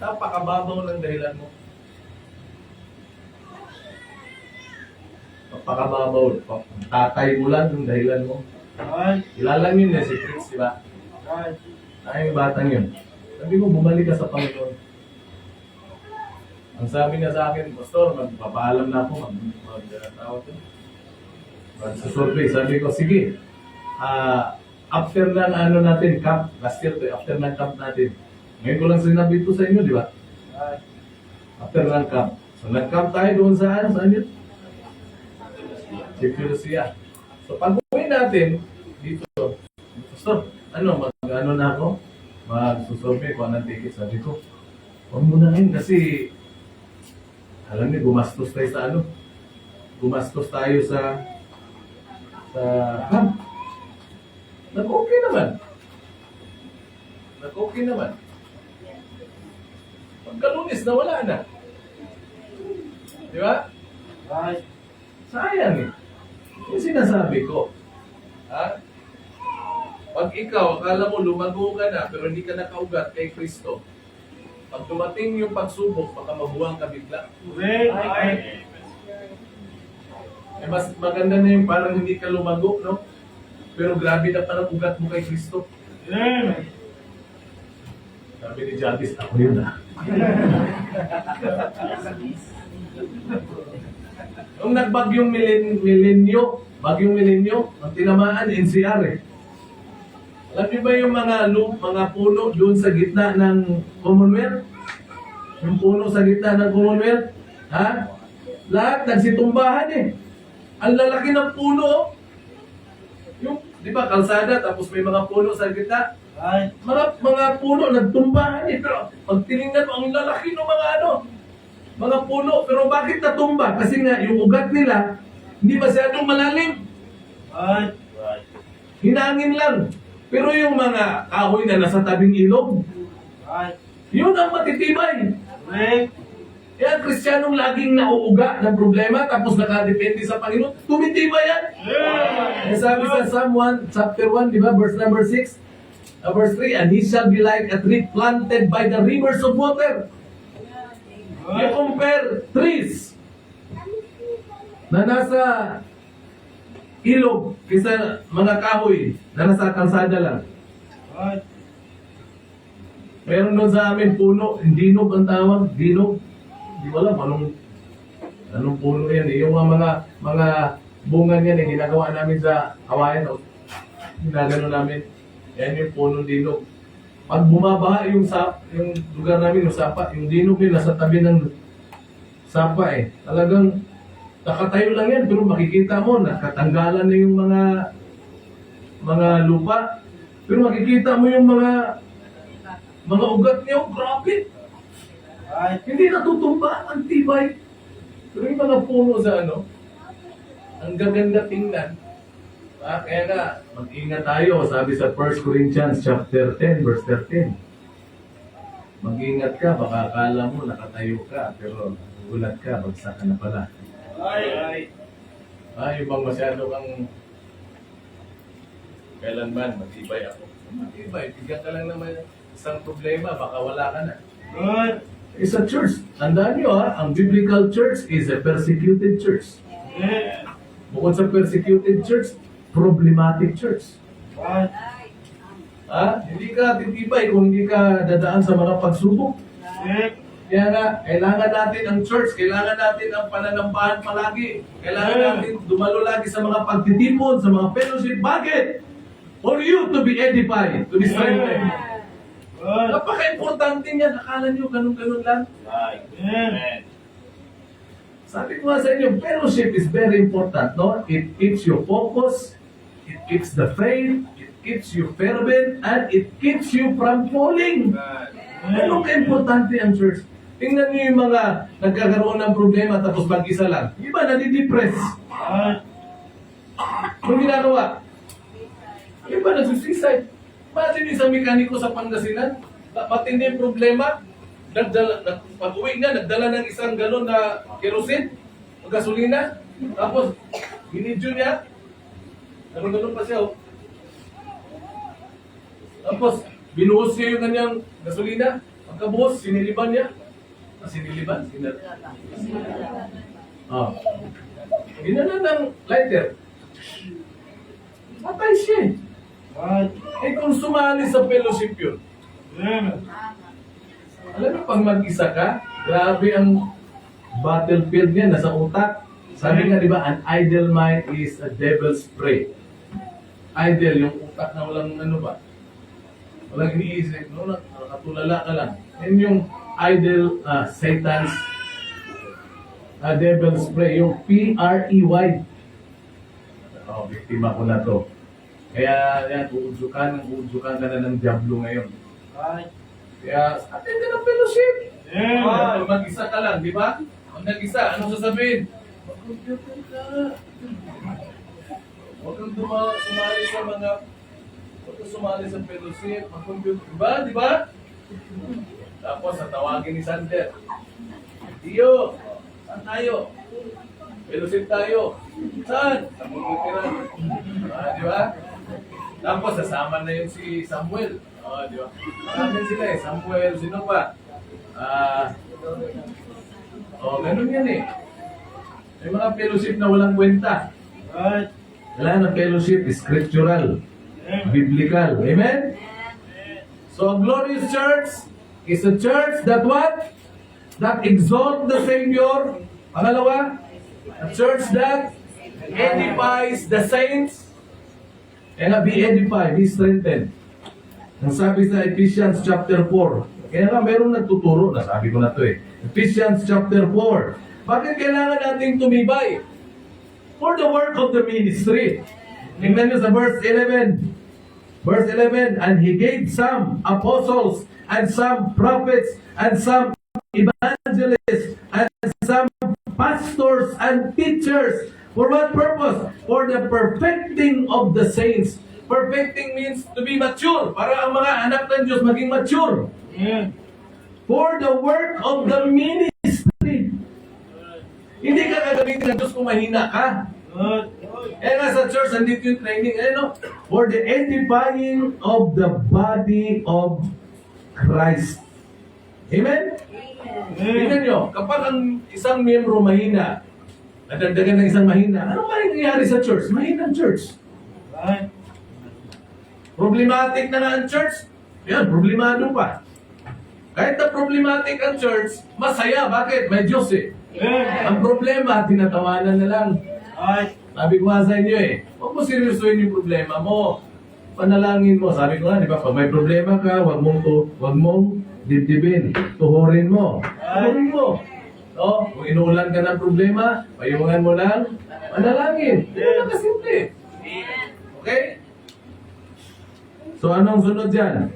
napakababaw ng dahilan mo. Napakababaw. Tatay mo lang yung dahilan mo. Right. Ilalang yun na si Fritz, di ba? Right. Ay, yung batang yun. Sabi ko, bumalik ka sa Panginoon. Ang sabi niya sa akin, Pastor, magpapaalam na ako, magsasurvey. Sabi ko, sige, after ng ano natin, camp, last year to, after ng camp natin. Ngayon ko lang sinabi ito sa inyo, di ba? Right. After ng camp. So, nag-camp tayo doon sa ano, saan yun? Lucia. So, pag uwi natin, dito, Pastor, ano na ako? Magsusurvey ko ng ticket. Sabi ko, huwag mo na ngayon kasi, alam niyo, gumastos tayo sa ano? Gumastos tayo sa camp. Nag-okay naman. Nag-okay naman. Pagka-Lunes na wala na. Di ba? Right. Sayang eh. Yung sinasabi ko. Ha? Pag ikaw, akala mo lumago ka na, pero hindi ka nakaugat kay Kristo. Pag dumating yung pagsubok, baka mabuwang ka bigla. Right. Eh, mas maganda na yung parang hindi ka lumago, no? Pero grabe na parang ugat mo kay Kristo. Amen. Sabi ni Jadis, ako yun ah. Nung nagbagyong bagyong milenyo, ang tinamaan, NCR eh. Alam niyo ba yung mga puno doon sa gitna ng Commonwealth? Yung puno sa gitna ng Commonwealth? Ha? Lahat nagsitumbahan eh. Ang lalaki ng puno. Oh. Yung, di ba, kalsada, tapos may mga puno sa gitna. Right. Mga puno nagtumbahan eh. Pero pag tinignan mo, ang lalaki ng mga puno. Pero bakit natumba? Kasi nga, yung ugat nila, hindi masyadong malalim. Right. Right. Hinangin lang. Pero yung mga kahoy na nasa tabing ilog, Right. yun ang matitibay. Correct. Kaya ang Kristiyanong laging nauuga ng problema tapos nakadepende sa Panginoon, tumitibay yan. Yeah. Kaya sabi sa Psalm 1, chapter 1, di ba, verse number 6, verse 3, and he shall be like a tree planted by the rivers of water. You compare trees na nasa ilog kaysa mga kahoy na nasa kalsada lang. Right. Meron doon sa amin puno, dinog ang tawag, dinog. Hindi ko alam anong puno yan eh. Yung mga bunga niyan eh, ginagawa namin sa Hawaii. Ginagano namin. Yan yung puno dinog. Pag bumabaha yung lugar namin, yung sapa, yung dinog nila sa tabi ng sapa eh. Talagang nakatayo lang yan, pero makikita mo na katanggalan na yung mga lupa. Pero makikita mo yung mga ugat niyo, grabe. Right. Hindi natutumba, ang tibay. Pero yung mga puno sa ang gaganda tingnan. Kaya nga, mag-ingat tayo, sabi sa 1 Corinthians chapter 10, verse 13. Mag-ingat ka, baka akala mo nakatayo ka, pero Gulat ka, bagsak ka na pala. Right. Yung bang masyado kang kailanman, matibay ako. Matibay, bigyan ka lang naman isang problema, baka wala ka na. Good. It's a church. Tandaan nyo ang biblical church is a persecuted church. Yeah. Bukod sa persecuted church, problematic church. Right. Hindi ka titibay kung hindi ka dadaan sa mga pagsubok. Six. Kaya nga, kailangan natin ang church, kailangan natin ang pananambahan palagi. Kailangan natin dumalo lagi sa mga pagtitipon, sa mga fellowship. Bakit? For you to be edified, to be strengthened. Good. Napaka-importante niyan. Akala nyo, ganun-ganun lang. Right. Amen. Sabi ko nga sa inyo, fellowship is very important, no? It keeps you focused, it keeps the faith, it keeps you fervent, and it keeps you from falling. Ganun ka-importante ang church. Tingnan niyo yung mga nagkakaroon ng problema tapos mag-isa lang. Iba, nadidepress. Right. Kung ginagawa, iba, nagsuicide. Imagine yung isang mekaniko sa Pangasinan, matindi yung problema, pag-uwi niya, nagdala ng isang galon na kerosene, o gasolina, tapos, binidyo niya, ganun-ganun pa siya, oh. Tapos, binuhos niya yung kanyang gasolina, pagkabuhos, siniliban niya. Siniliban? Ginana ng lighter. Patay siya eh. Right. Kung sumali sa fellowship yun, Amen. alam mo, pag mag-isa ka, grabe ang battlefield niya, nasa utak. Sabi nga, di ba, an idle mind is a devil's prey. Idle, yung utak na walang ano ba? Walang iniisip, no? Nakatulala ka lang. Yan yung idle, Satan's devil's prey, yung P-R-E-Y. Biktima ko na to. Kaya yan, uudsukan ka na ng diablo ngayon. Right. Kaya, atin ka ng fellowship. Yeah. Mag-isa ka lang, di ba? Ang nag-isa, anong sasabihin? Mag-computer ka. Huwag kang sumali sa fellowship. Mag-computer, di ba? Tapos, tatawagin ni Sander. Tiyo, saan tayo? Fellowship tayo. Saan? Sa computeran. Di ba? Tapos, sasama na yun si Samuel. Di ba? Marami sila eh. Samuel, sino pa? Ganun yan eh. May mga fellowship na walang kwenta. Right. Wala na fellowship, scriptural, biblical. Amen? So, a glorious church is a church that what? That exalt the Savior. Pangalawa, a church that edifies the saints. Kaya be edified, be strengthened. Ang sabi sa Ephesians chapter 4. Kaya nga merong nagtuturo, nasabi ko na to eh. Ephesians chapter 4. Bakit kailangan nating tumibay? For the work of the ministry. Tingnan nyo sa verse 11. Verse 11, and He gave some apostles, and some prophets, and some evangelists, and some pastors and teachers. For what purpose? For the perfecting of the saints. Perfecting means to be mature. Para ang mga anak ng Diyos maging mature. Yeah. For the work of the ministry. Hindi ka gagamitin ng Diyos kung mahina ka. Good. Kaya nga sa church, nandito yung training. For the edifying of the body of Christ. Amen? Tingnan nyo, kapag ang isang miyembro mahina, nadagdagan ng isang mahina, ano ba yung nangyayari sa church? Mahinang church. Right. Problematic na nga ang church. Yan, problemado pa. Kahit na problematic ang church, masaya. Bakit? May Diyos eh. Yeah. Ang problema, tinatawanan na lang. Right. Sabi ko nga sa inyo eh, huwag mo seryosoin yung problema mo. Panalangin mo. Sabi ko nga, di ba, pag may problema ka, huwag mong dibdibin. Tuhurin mo. Tuhurin mo. No? Kung inuulan ka ng problema, payungan mo lang, manalangin. Hindi lang kasimple. Okay? So anong sunod dyan?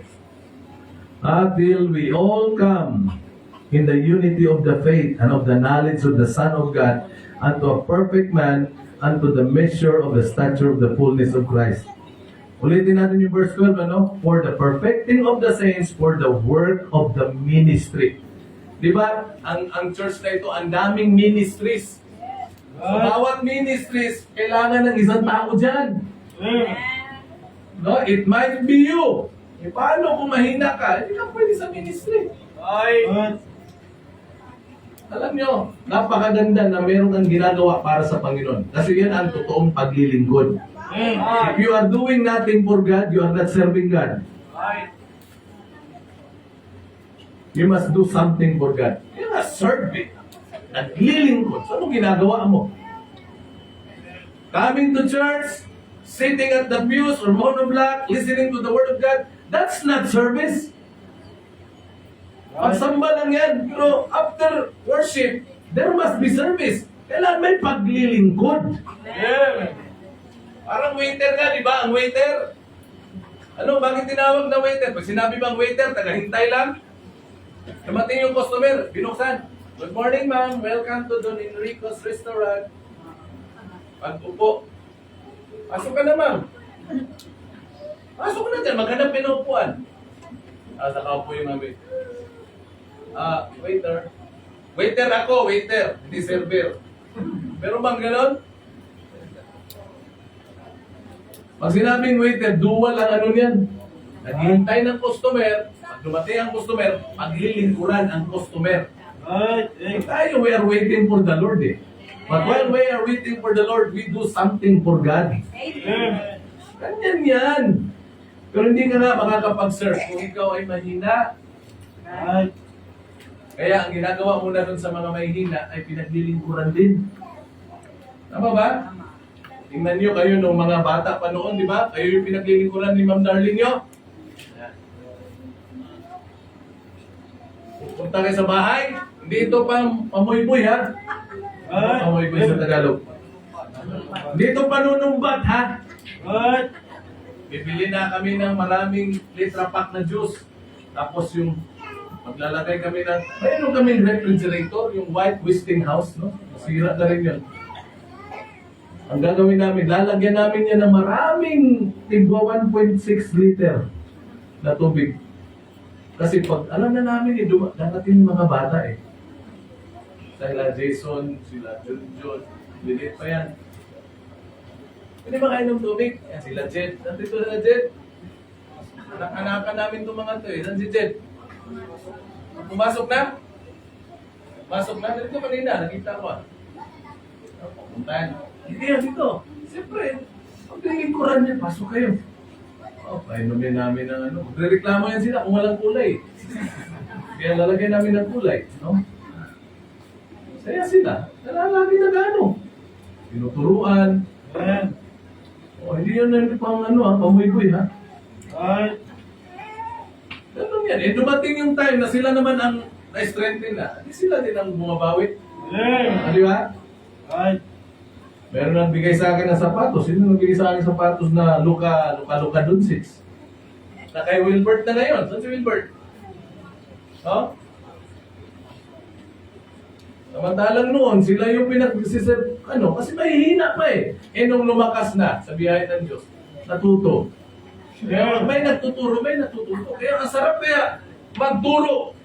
Until we all come in the unity of the faith and of the knowledge of the Son of God, unto a perfect man, unto the measure of the stature of the fullness of Christ. Ulitin natin yung verse 12, ano? For the perfecting of the saints, for the work of the ministry. Di ba? Ang church na ito, ang daming ministries. Sa Right. bawat ministries, kailangan ng isang tao dyan. Amen. No? It might be you. E paano kung mahina ka? Hindi ka pwede sa ministry. Right. Alam nyo, napakaganda na meron kang ginagawa para sa Panginoon. Kasi yan ang totoong paglilingkod. Amen. If you are doing nothing for God, you are not serving God. Right. You must do something for God. You must serve it. Naglilingkod. So, anong ginagawa mo? Coming to church, sitting at the pews or monoblock, listening to the Word of God, that's not service. Pagsamba lang yan. Pero after worship, there must be service. Kailangan may paglilingkod. Amen. Parang waiter ka, di ba? Ang waiter. Ano, bakit tinawag na waiter? Pag sinabi bang waiter, tagahintay lang. Dumating yung customer, binuksan. Good morning, ma'am. Welcome to Don Enrico's Restaurant. Pag-upo. Pasok ka na, ma'am. Pasok ka na dyan. Maghanap pinupuan. Nakaupo yung mami. Waiter. Waiter ako, waiter. Hindi server. Pero bang ganon? Pag sinabing waiter, dual ang ano niyan. Naghihintay ng customer. Pag dumating ang customer, paglilingkuran ang customer. Right. Tayo, we are waiting for the Lord eh. But while we are waiting for the Lord, we do something for God. Amen. Ganyan yan. Pero hindi ka na makakapag-serve kung ikaw ay mahina. Right. Kaya ang ginagawa mo na dun sa mga mahihina ay pinaglilingkuran din. Tama ba? Tingnan nyo kayo nung mga bata pa noon, di ba? Kayo yung pinaglilingkuran ni Ma'am Darlene nyo. Punta kayo sa bahay, hindi ito pamoy-moy ha. Right. Pamoy-moy sa Tagalog. Hindi ito panunumbat ha. Right. Bibili na kami ng maraming litra pack na juice. Tapos yung maglalagay kami ng, mayroon kami refrigerator, yung white Westinghouse, no? Masira na rin yun. Ang gagawin namin, lalagyan namin yan ng maraming tigwa 1.6 liter na tubig. Kasi pag alam na namin, darating yung mga bata eh. Sila Jason, sila Junjun, lilit pa yan. Pwede ba kayo ng tubig? Yan, sila Jet. Nandito na Jet. Anak-anakan namin itong mga ito eh. Nan si Jet. Pumasok na? Pasok na? Dito kanina, nakita ko ah. Pupuntahan. Hindi yan dito. Siyempre, pag-lingkuran niya, pasok kayo. Painumin namin ng ano. Magre-reklamo yan sila kung walang kulay. Kaya lalagay namin ng kulay. No? Saya sila. Nalalagi na gano. Tinuturuan. Amen. Hindi yan na pang ano ha, pamuy-buy ha. Right. Ganun yan. Dumating yung time na sila naman ang na-strengthen na. Hindi sila din ang bumabawit. Amen. Di ba? Right. Meron nang bigay sa akin ng sapatos. Sino nagbigay sa akin ng sapatos na Luka Doncic? Na kay Wilbert na ngayon. Saan si Wilbert? Oh? Samantalang noon, sila yung pinag-sisip, ano, kasi mahihina pa eh. Eh nung lumakas na sa biyahe ng Diyos, natuto. Kaya may nagtuturo, may natututo. Kaya ang sarap kaya magturo.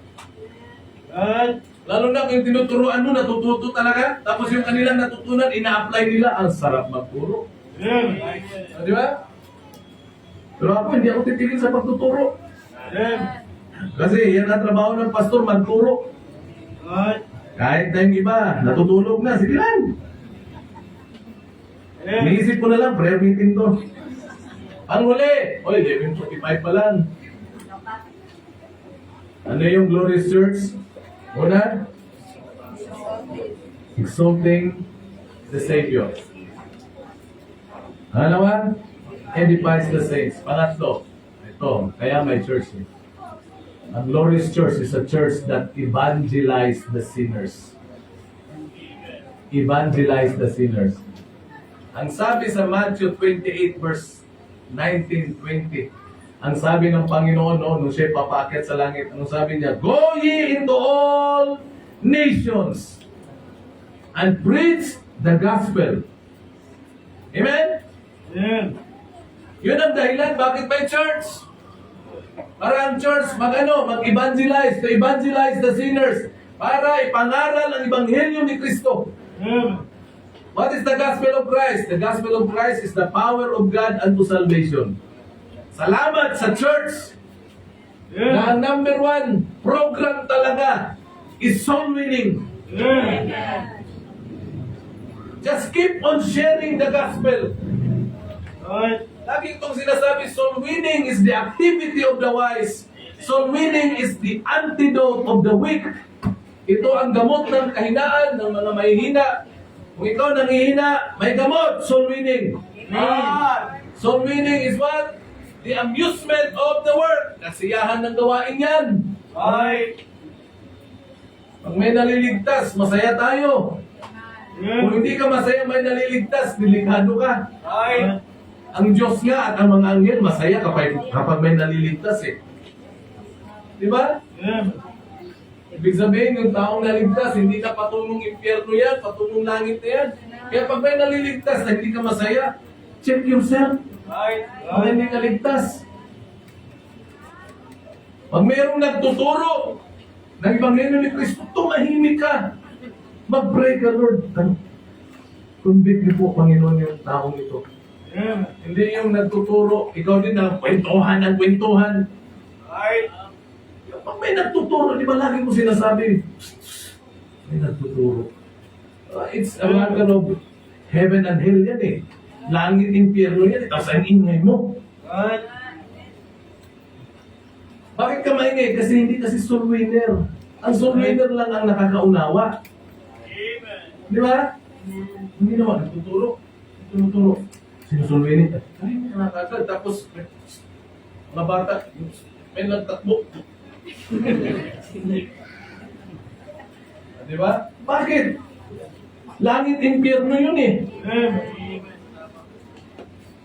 Right. Lalo na kung tinuturuan mo, natututo talaga. Tapos yung kanilang natutunan, ina-apply nila. Ang sarap magturo. Amen. Di ba? Pero ako, hindi ako titigil sa pagtuturo. Amen. Kasi yan ang trabaho ng pastor, magturo. Right. Kahit na yung iba, natutulog na, sige lang. Amen. Iniisip ko na lang, prayer meeting to. Ang huli, oy, 11:45 pa lang. Ano yung Glorious Church? Una, exalting the Savior. Pangalawa, edifies the saints. Pangatlo, ito, kaya may church eh. Ang Glorious Church is a church that evangelize the sinners. Evangelize the sinners. Ang sabi sa Matthew 28 verse 19-20, ang sabi ng Panginoon nung siya papaakyat sa langit, anong sabi niya? Go ye into all nations and preach the gospel. Amen? Amen. Yun ang dahilan, bakit may church? Para ang church mag-evangelize, to evangelize the sinners. para ipangaral ang Ebanghelyo ni Kristo. Amen. What is the gospel of Christ? The gospel of Christ is the power of God unto salvation. Salamat sa church na ang number one program talaga is soul winning. Amen. Just keep on sharing the gospel. Right. Lagi itong sinasabi, soul winning is the activity of the wise. Soul winning is the antidote of the weak. Ito ang gamot ng kahinaan ng mga mahihina. Kung ikaw nangihina, may gamot, soul winning. Soul winning is what? The amusement of the work. Kasiyahan ng gawain yan. Right. Pag may naliligtas, masaya tayo. Kung hindi ka masaya, may naliligtas, delikado ka. Right. Ang Diyos nga at ang mga anghel, masaya kapag may naliligtas eh. Di ba? Amen. Ibig sabihin, yung taong naligtas, hindi na patungong impyerno yan, patungong langit na yan. Kaya pag may naliligtas na hindi ka masaya, check yourself. Right. Pag hindi ka ligtas. Pag mayroong nagtuturo ng Ebanghelyo ni Kristo, tumahimik ka. Mag-pray ka, Lord. Convict niyo po, Panginoon, yung taong ito. Amen. Hindi yung nagtuturo, ikaw din na kwentuhan ng kwentuhan. Right. Pag may nagtuturo, di ba lagi mo sinasabi, may nagtuturo. It's a matter of heaven and hell yan eh. Langit, impyerno yan eh. Tapos ang ingay mo. Right. Bakit ka maingay? Kasi hindi kasi soul winner. Ang soul winner lang ang nakakaunawa. Amen. Di ba? Hindi naman, nagtuturo. Tinuturo. Sino soul winner? Ay, hindi nakakagad. Tapos, mga bata, may nagtakbo. Di ba? Bakit? Langit, impyerno yun eh. Amen.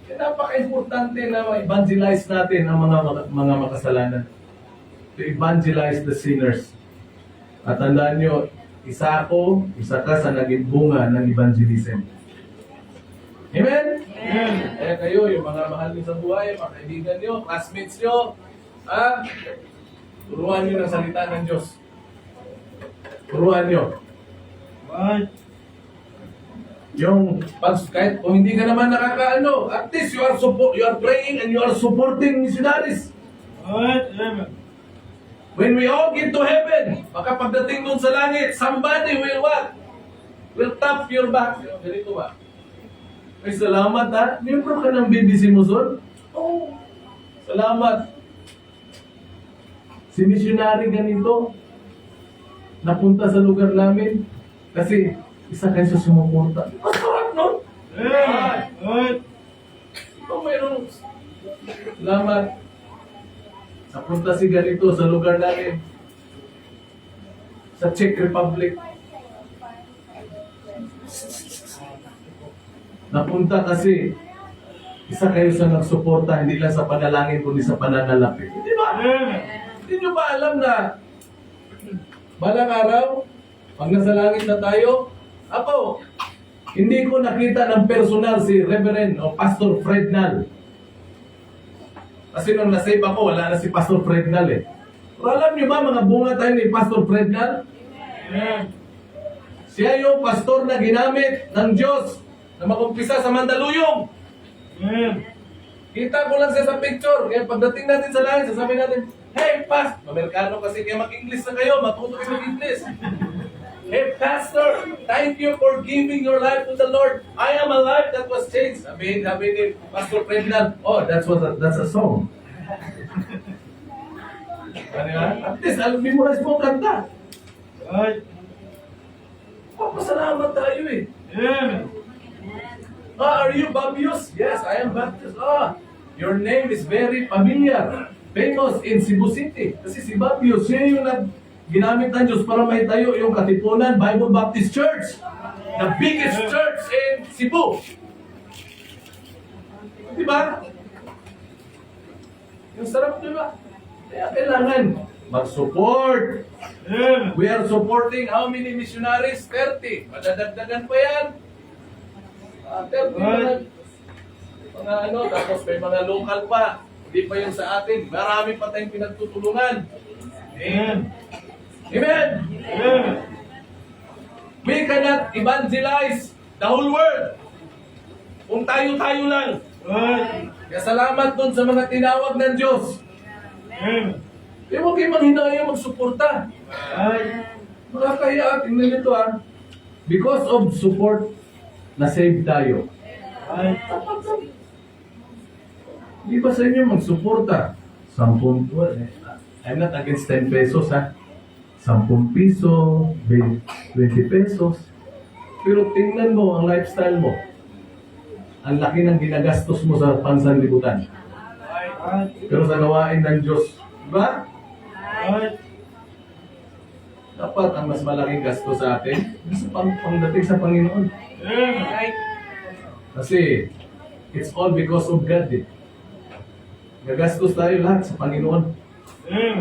Kaya napaka-importante na ma-evangelize natin ang mga makasalanan. To evangelize the sinners. At tandaan nyo, isa ka sa naging bunga ng evangelism. Amen? Amen. Kaya kayo, yung mga mahal niyo sa buhay, mga kaibigan niyo, classmates niyo, turuan niyo ng salita ng Diyos. Turuan niyo. Right. Yung kahit kung hindi ka naman nakakaano, at least you are praying and you are supporting missionaries. Right. Amen. When we all get to heaven, baka pagdating dun sa langit, somebody will what? Will tap your back. Ganito ba? Ay, salamat ha. Miyembro ka ng BBC Muson? Oh, salamat. Si missionary ganito, napunta sa lugar namin kasi isa kayo sa sumuporta. Masarap nun. Amen. Right. Kung mayroong salamat. Napunta si ganito sa lugar namin. Sa Czech Republic. Napunta kasi isa kayo sa nagsuporta, hindi lang sa panalangin, kundi sa pananalapit. Hindi ba? Amen. Hindi nyo ba alam na balang araw, pag nasa langit na tayo, ako, hindi ko nakita ng personal si Reverend o Pastor Frednal. Kasi nung nasave ako, wala na si Pastor Frednal eh. Pero alam nyo ba, mga bunga tayo ni Pastor Frednal? Amen. Siya yung pastor na ginamit ng Diyos na mag-umpisa sa Mandaluyong. Amen. Kita ko lang siya sa picture. Kaya pagdating natin sa langit, sasabihin natin, hey, Pastor! Amerikano kasi kaya mag-English na kayo, matuto kayo mag-English. Hey, Pastor, thank you for giving your life to the Lord. I am a life that was changed. Sabi ni Pastor Frednal, oh, that's a song. Ano yan? At least, memorize mo ang kanta. Right. Papasalamat tayo eh. Amen. Are you Babius? Yes, I am Baptist. Your name is very familiar. Famous in Cebu City. Kasi si Babius, siya yung ginamit ng Diyos para may tayo yung Katipunan Bible Baptist Church. The biggest church in Cebu. Diba? Yung sarap, diba? Kaya kailangan mag-support. Amen. We are supporting how many missionaries? 30. Madadagdagan pa yan. 30 mga ano, tapos may mga local pa. Hindi pa yung sa atin. Marami pa tayong pinagtutulungan. Amen. Amen? Amen. We cannot evangelize the whole world kung tayo-tayo lang. Right. Kaya salamat dun sa mga tinawag ng Diyos. Amen. Kaya huwag kayo manghinaya magsuporta. Right. Mga kaya, tingnan nito because of support, na-save tayo. Right. Di ba sa inyo magsuporta? 10, I'm not against 10 pesos 10 piso, 20 pesos. Pero tingnan mo ang lifestyle mo. Ang laki ng ginagastos mo sa pansanlibutan. Right. Pero sa gawain ng Diyos, di ba? Right. Dapat ang mas malaking gasto sa atin sa pagdating sa Panginoon. Amen. Kasi it's all because of God. Gagastos tayo lahat sa Panginoon. Amen.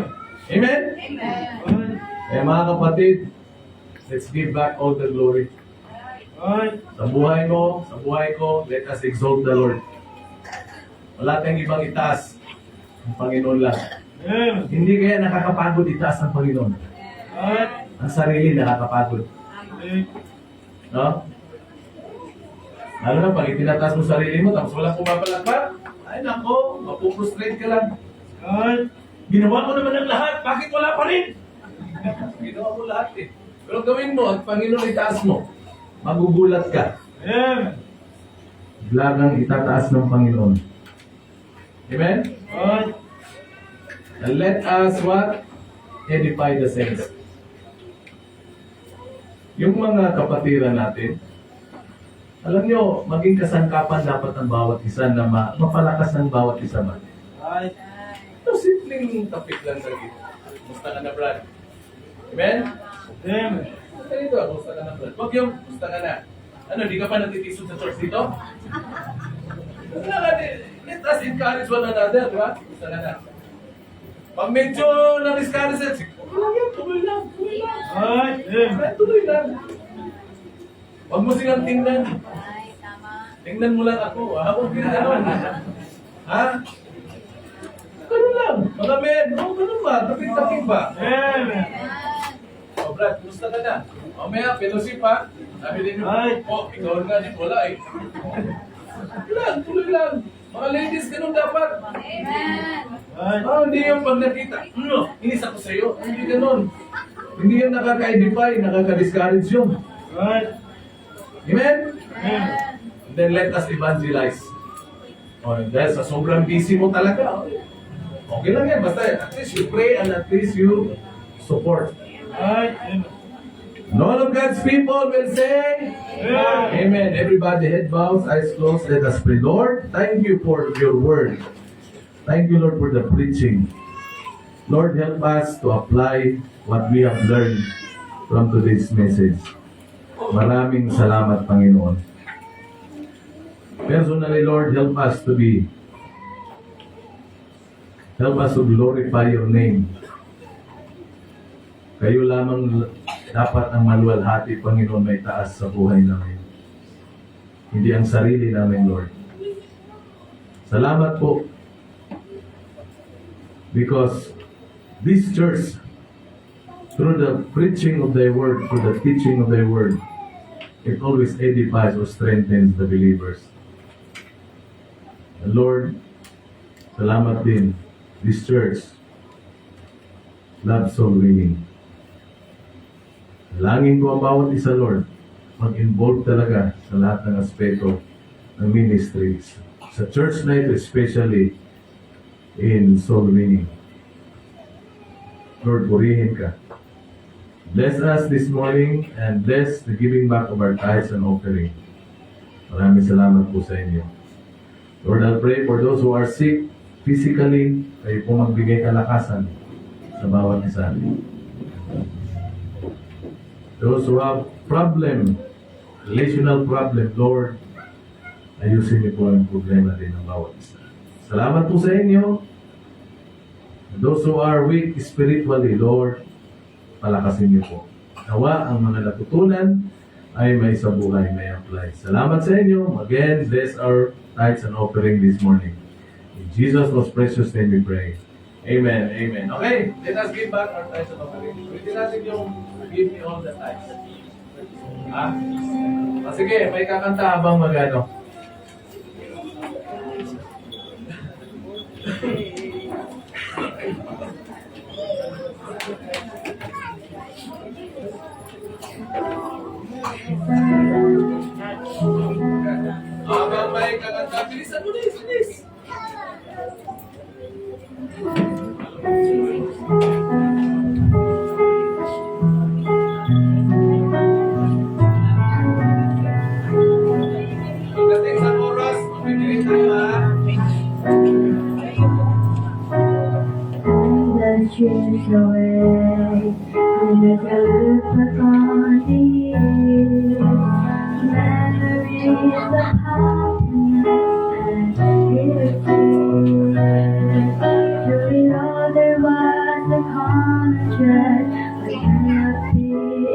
Amen? Right. Kaya mga kapatid, let's give back all the glory. Right. Sa buhay mo, sa buhay ko, let us exalt the Lord. Wala tayong ibang itaas. Ang Panginoon lang. Amen. Hindi kaya nakakapagod itaas ng Panginoon. Right. Ang sarili nakakapagod. Amen. No? Lalo na pag itinataas mo sarili mo, tapos walang pumapalakpak, ay nako, mapuprostrate ka lang. Right. Ginawa ko naman ang lahat, bakit wala pa rin? Ginawa mo lahat Pero gawin mo, at Panginoon itaas mo, magugulat ka. Amen. Biglang itataas ng Panginoon. Amen? Right. And let us what? Edify the saints. Yung mga kapatiran natin, alam nyo, maging kasangkapan dapat ng bawat isa na mapalakas ng bawat isa ba? Right. Ito, simpleng topic lang sa gito. Musta ka na, Brad? Amen? Amen. Musta dito, musta ka na, Brad? Huwag yung, musta ka na. Ano, di ka pa natitisod sa church dito? Wala ka, let us encourage one another, di ba? Musta ka na. Pag medyo na-discourage sa wala yan, tuloy lang, tuloy lang. Right. Amen. Tuloy lang. Huwag mo silang tingnan. Tingnan mo lang ako. Huwag ginagawa. Ha? Ganun lang. Mga men, ganun ba? Tapik-tapik ba? Amen. O, Brad, kumusta ka na? Mamaya, fellowship ha? Sabi din nyo, Ay. ikaw nga din, wala tuloy lang. Mga ladies, ganun dapat. Right. Hindi yung pag nakita, inis ako sa'yo. Hindi ganun. Hindi yan nakaka-edify, nakaka-discourage yun. Right. Amen? Amen. Then let us evangelize. Dahil sa sobrang busy mo talaga, okay lang yan. Basta at least you pray and at least you support. Right. Amen. And all of God's people will say, Amen. Amen. Everybody, head bows, eyes closed. Let us pray. Lord, thank you for your word. Thank you, Lord, for the preaching. Lord, help us to apply what we have learned from today's message. Maraming salamat, Panginoon. Personally, Lord, help us to glorify your name. Kayo lamang dapat ang maluwalhati, Panginoon, may taas sa buhay namin. Hindi ang sarili namin, Lord. Salamat po. Because this church, through the preaching of thy word, through the teaching of thy word, it always edifies or strengthens the believers. And Lord, salamat din, this church loves soul winning. Langin ko ang bawat isa, Lord, mag-involve talaga sa lahat ng aspeto ng ministries. Sa church na ito, especially in soul winning. Lord, purihin ka. Bless us this morning and bless the giving back of our tithes and offering. Maraming salamat po sa inyo. Lord, I'll pray for those who are sick physically, kayo po magbigay kalakasan sa bawat isa. Those who have problem, relational problem, Lord, ayusin niyo po ang problema din ng bawat isa. Salamat po sa inyo. Those who are weak spiritually, Lord, palakasin niyo po. Nawa ang mga natutunan ay may sa buhay, may apply. Salamat sa inyo. Again, bless our tithes and offering this morning. In Jesus' most precious name we pray. Amen, amen. Okay, let us give back our tithes and offering. Pwede natin yung give me all the tithes. Ha? Sige, may kakanta habang magano. Habang may kakanta, bilisan mo, bilis. Pagdating sa oras, magbibigay tayo ha. The trees away, and the birds are gone to you. Memories of happiness and beauty. Through it all there was a contrast, but cannot be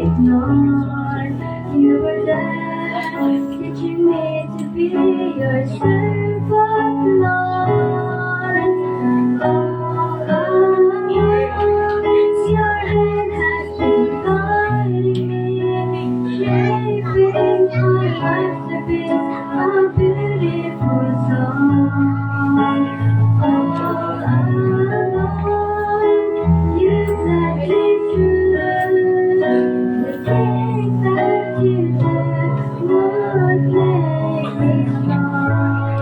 ignored. You were there, teaching me to be your servant, Lord. Your hand has been guiding me, shaping my life to be a beautiful song. All along, you set me through. The things that you did would make me strong.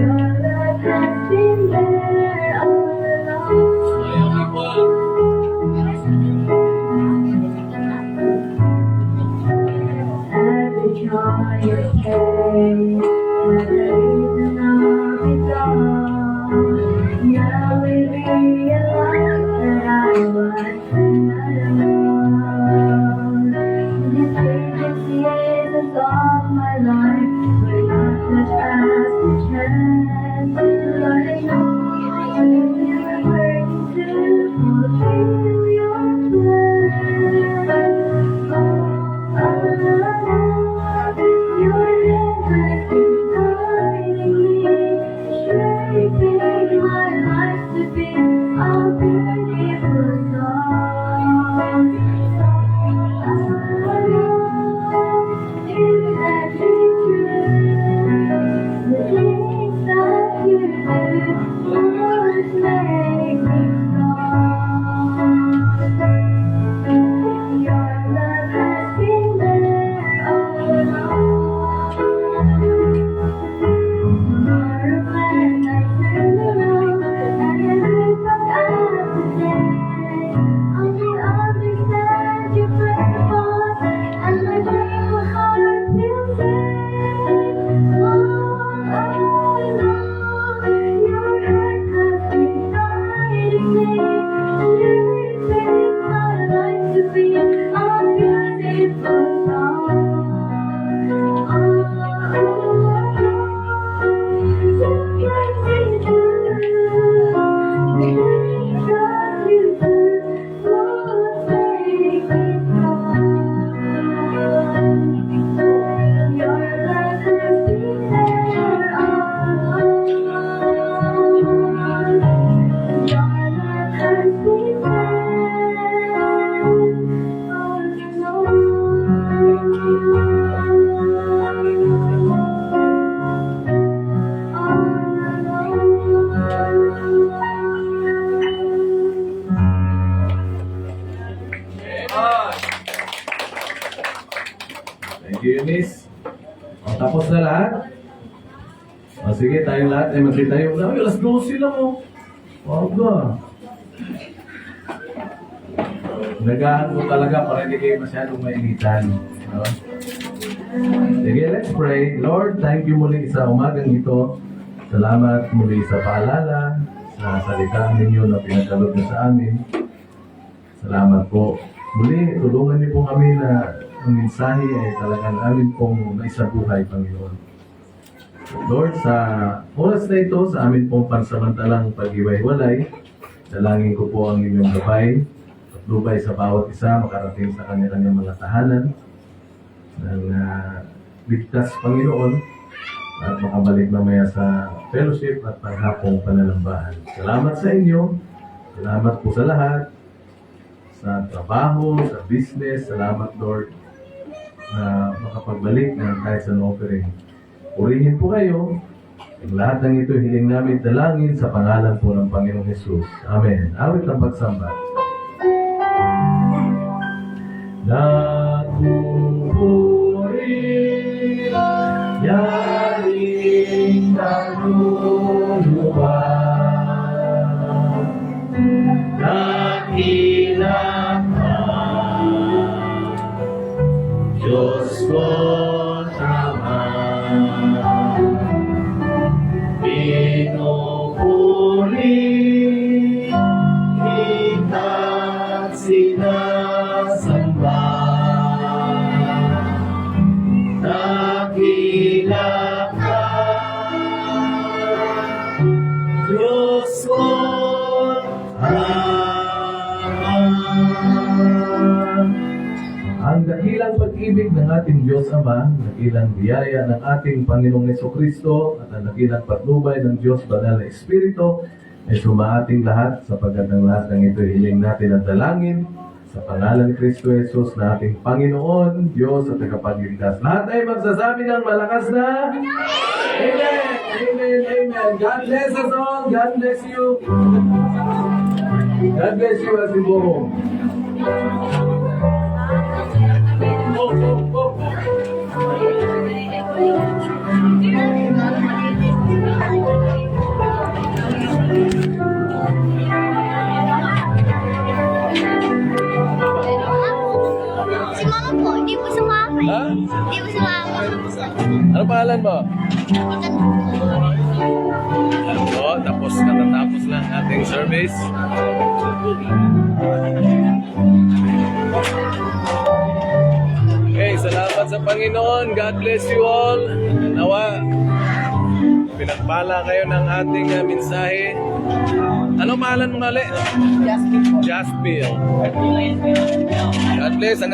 Your love has been there all every joy you came, every reason of it all. Now we realize that I was not alone. The biggest seasons of my life were not such as a chance. Lord, I know you were working to fulfill your plan. Your hand has been guiding me, shaping my life to be a beautiful song. You set me through. The things that you did would make me strong. Your love has been there all along. Tomorrow when I turn around and I look back at the day, only understand your purpose and my grateful heart will sing. All along, your hand has been guiding me, shaping my life to be a beautiful song. You get me through. The things that you do would make me strong. Your love has been there all along. Your love has been Thank you, Miss. O, tapos na lahat? O, sige, tayong lahat ay magkitayo. Ay, alas 12 lang, oh. Wag ba? Nagahan mo talaga para hindi kayo masyadong mainitan. No? Sige, let's pray. Lord, thank you muli sa umagang ito. Salamat muli sa paalala, sa salita ninyo na pinagkalog niyo sa amin. Salamat po. Muli, tulungan niyo po kami na ang mensahe ay talagang amin pong maisabuhay, Panginoon. Lord, sa oras na ito, sa amin pong pansamantalang pag-iway-walay, dalangin ko po ang inyong gabay, patnubay sa bawat isa, makarating sa kanya-kanyang mga tahanan, ng ligtas, Panginoon, at makabalik mamaya sa fellowship at paghapong pananambahan. Salamat sa inyo. Salamat po sa lahat. Sa trabaho, sa business. Salamat, Lord, na makapagbalik ng kahit sa offering. Purihin po kayo. Ang lahat ng ito hiling namin dalangin sa pangalan po ng Panginoong Jesus. Amen. Awit ng pagsamba. Nagpupuri, yaring kaluluwa, nakilak ka, Diyos ko Ama. Pinupuri kita't sinasamba, nakilak ka, Diyos ko Ama. Ang dakilang pag-ibig ng ating Diyos Ama, dakilang biyaya ng ating Panginoong Jesucristo, at ang dakilang patnubay ng Diyos Banal na Espiritu ay sumaating lahat, sapagkat ang lahat ng ito hiling natin at dalangin sa pangalan ni Kristo Jesus na ating Panginoon, Diyos at tagapagligtas. Lahat ay magsasabi ng malakas na Amen! Amen! Amen! God bless us all! God bless you! God bless you as we go home. Si Mama po, hindi po sumama eh. Ha? Hindi po sumama. Ano pangalan mo? Ano, tapos natatapos lang ating service. Okay, salamat sa Panginoon. God bless you all. Nawa, pinagpala kayo ng ating mensahe. Ano pangalan mo nga ulit? Jaspil. God bless.